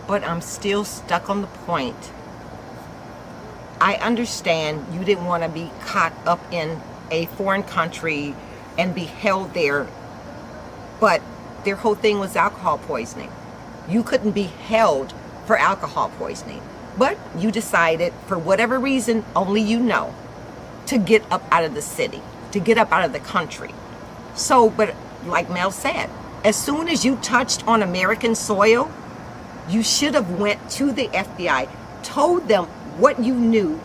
But I'm still stuck on the point. I understand you didn't want to be caught up in a foreign country and be held there, but their whole thing was alcohol poisoning. You couldn't be held for alcohol poisoning, but you decided, for whatever reason, only you know, to get up out of the city, to get up out of the country. So, but like Mel said, as soon as you touched on American soil, you should have went to the FBI, told them what you knew,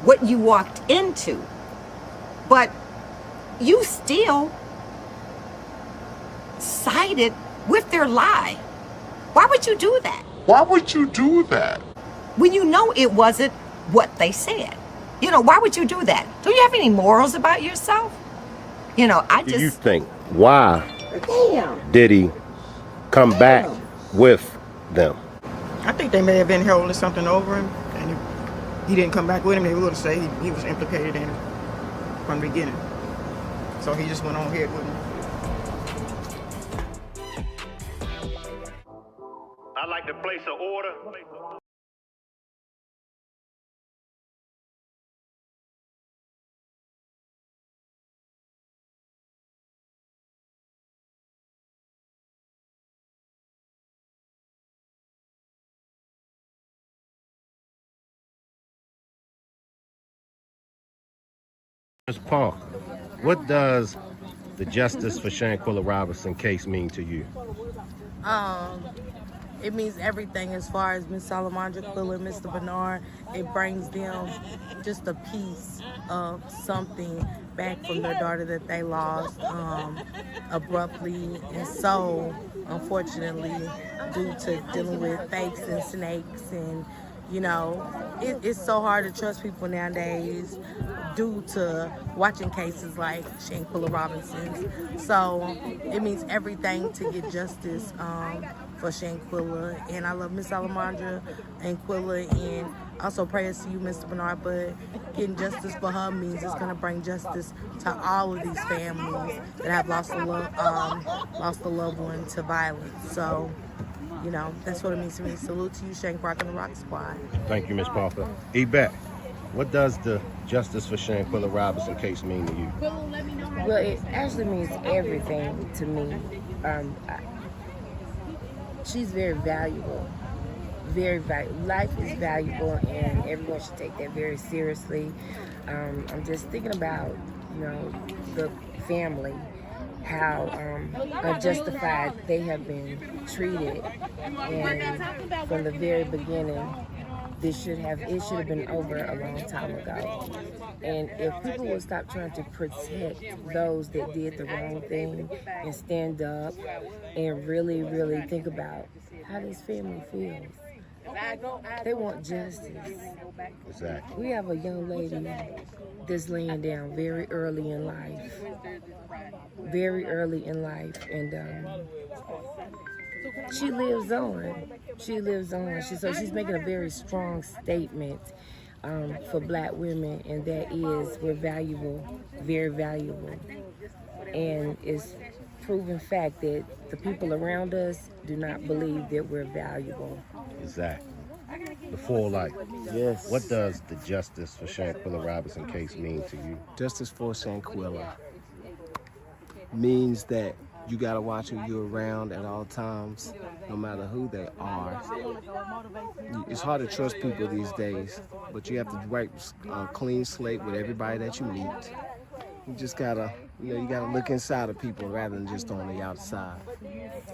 what you walked into. But you still sided with their lie. Why would you do that? Why would you do that? When you know it wasn't what they said. You know, why would you do that? Don't you have any morals about yourself? You know, I just... Do you think, why Damn. did he come back with them? I think they may have been holding something over him, and if he didn't come back with him, they would have said he was implicated in it from the beginning. So he just went on ahead with him. I'd like to place an order. Ms. Park, what does the Justice for Shanquella Robinson case mean to you? It means everything as far as Miss Salamandra Quilla and Mr. Bernard. It brings them just a piece of something back from their daughter that they lost abruptly and so unfortunately due to dealing with fakes and snakes and it's so hard to trust people nowadays due to watching cases like Shanquella Robinson's. So it means everything to get justice for Shanquella. And I love Miss Salamandra and Quilla, and also prayers to you, Mr. Bernard. But getting justice for her means it's going to bring justice to all of these families that have lost a loved one to violence. So, that's what it means to me. Salute to you, Shank Rock and the Rock Squad. Thank you, Ms. Parker. Yvette, what does the Justice for Shanquella Robinson case mean to you? Well, it actually means everything to me. She's very valuable. Very valuable. Life is valuable, and everyone should take that very seriously. I'm just thinking about, the family, how unjustified they have been treated, and from the very beginning, it should have been over a long time ago. And if people would stop trying to protect those that did the wrong thing and stand up and really, really think about how this family feels. They want justice. Exactly. We have a young lady that's laying down very early in life. And she lives on. She's making a very strong statement for Black women, and that is we're valuable, very valuable. And it's proven fact that the people around us do not believe that we're valuable. Exactly. The full life. Yes. What does the Justice for Shanquella Robinson case mean to you? Justice for Shanquella means that you gotta watch who you're around at all times, no matter who they are. It's hard to trust people these days, but you have to wipe a clean slate with everybody that you meet. You just gotta, you gotta look inside of people rather than just on the outside.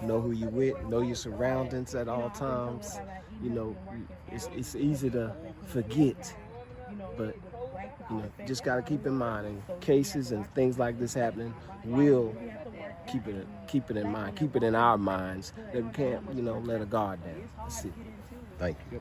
Know who you with, know your surroundings at all times. It's easy to forget, but just gotta keep in mind. And cases and things like this happening will keep it in mind, keep it in our minds that we can't, let a guard down. That's it. Thank you.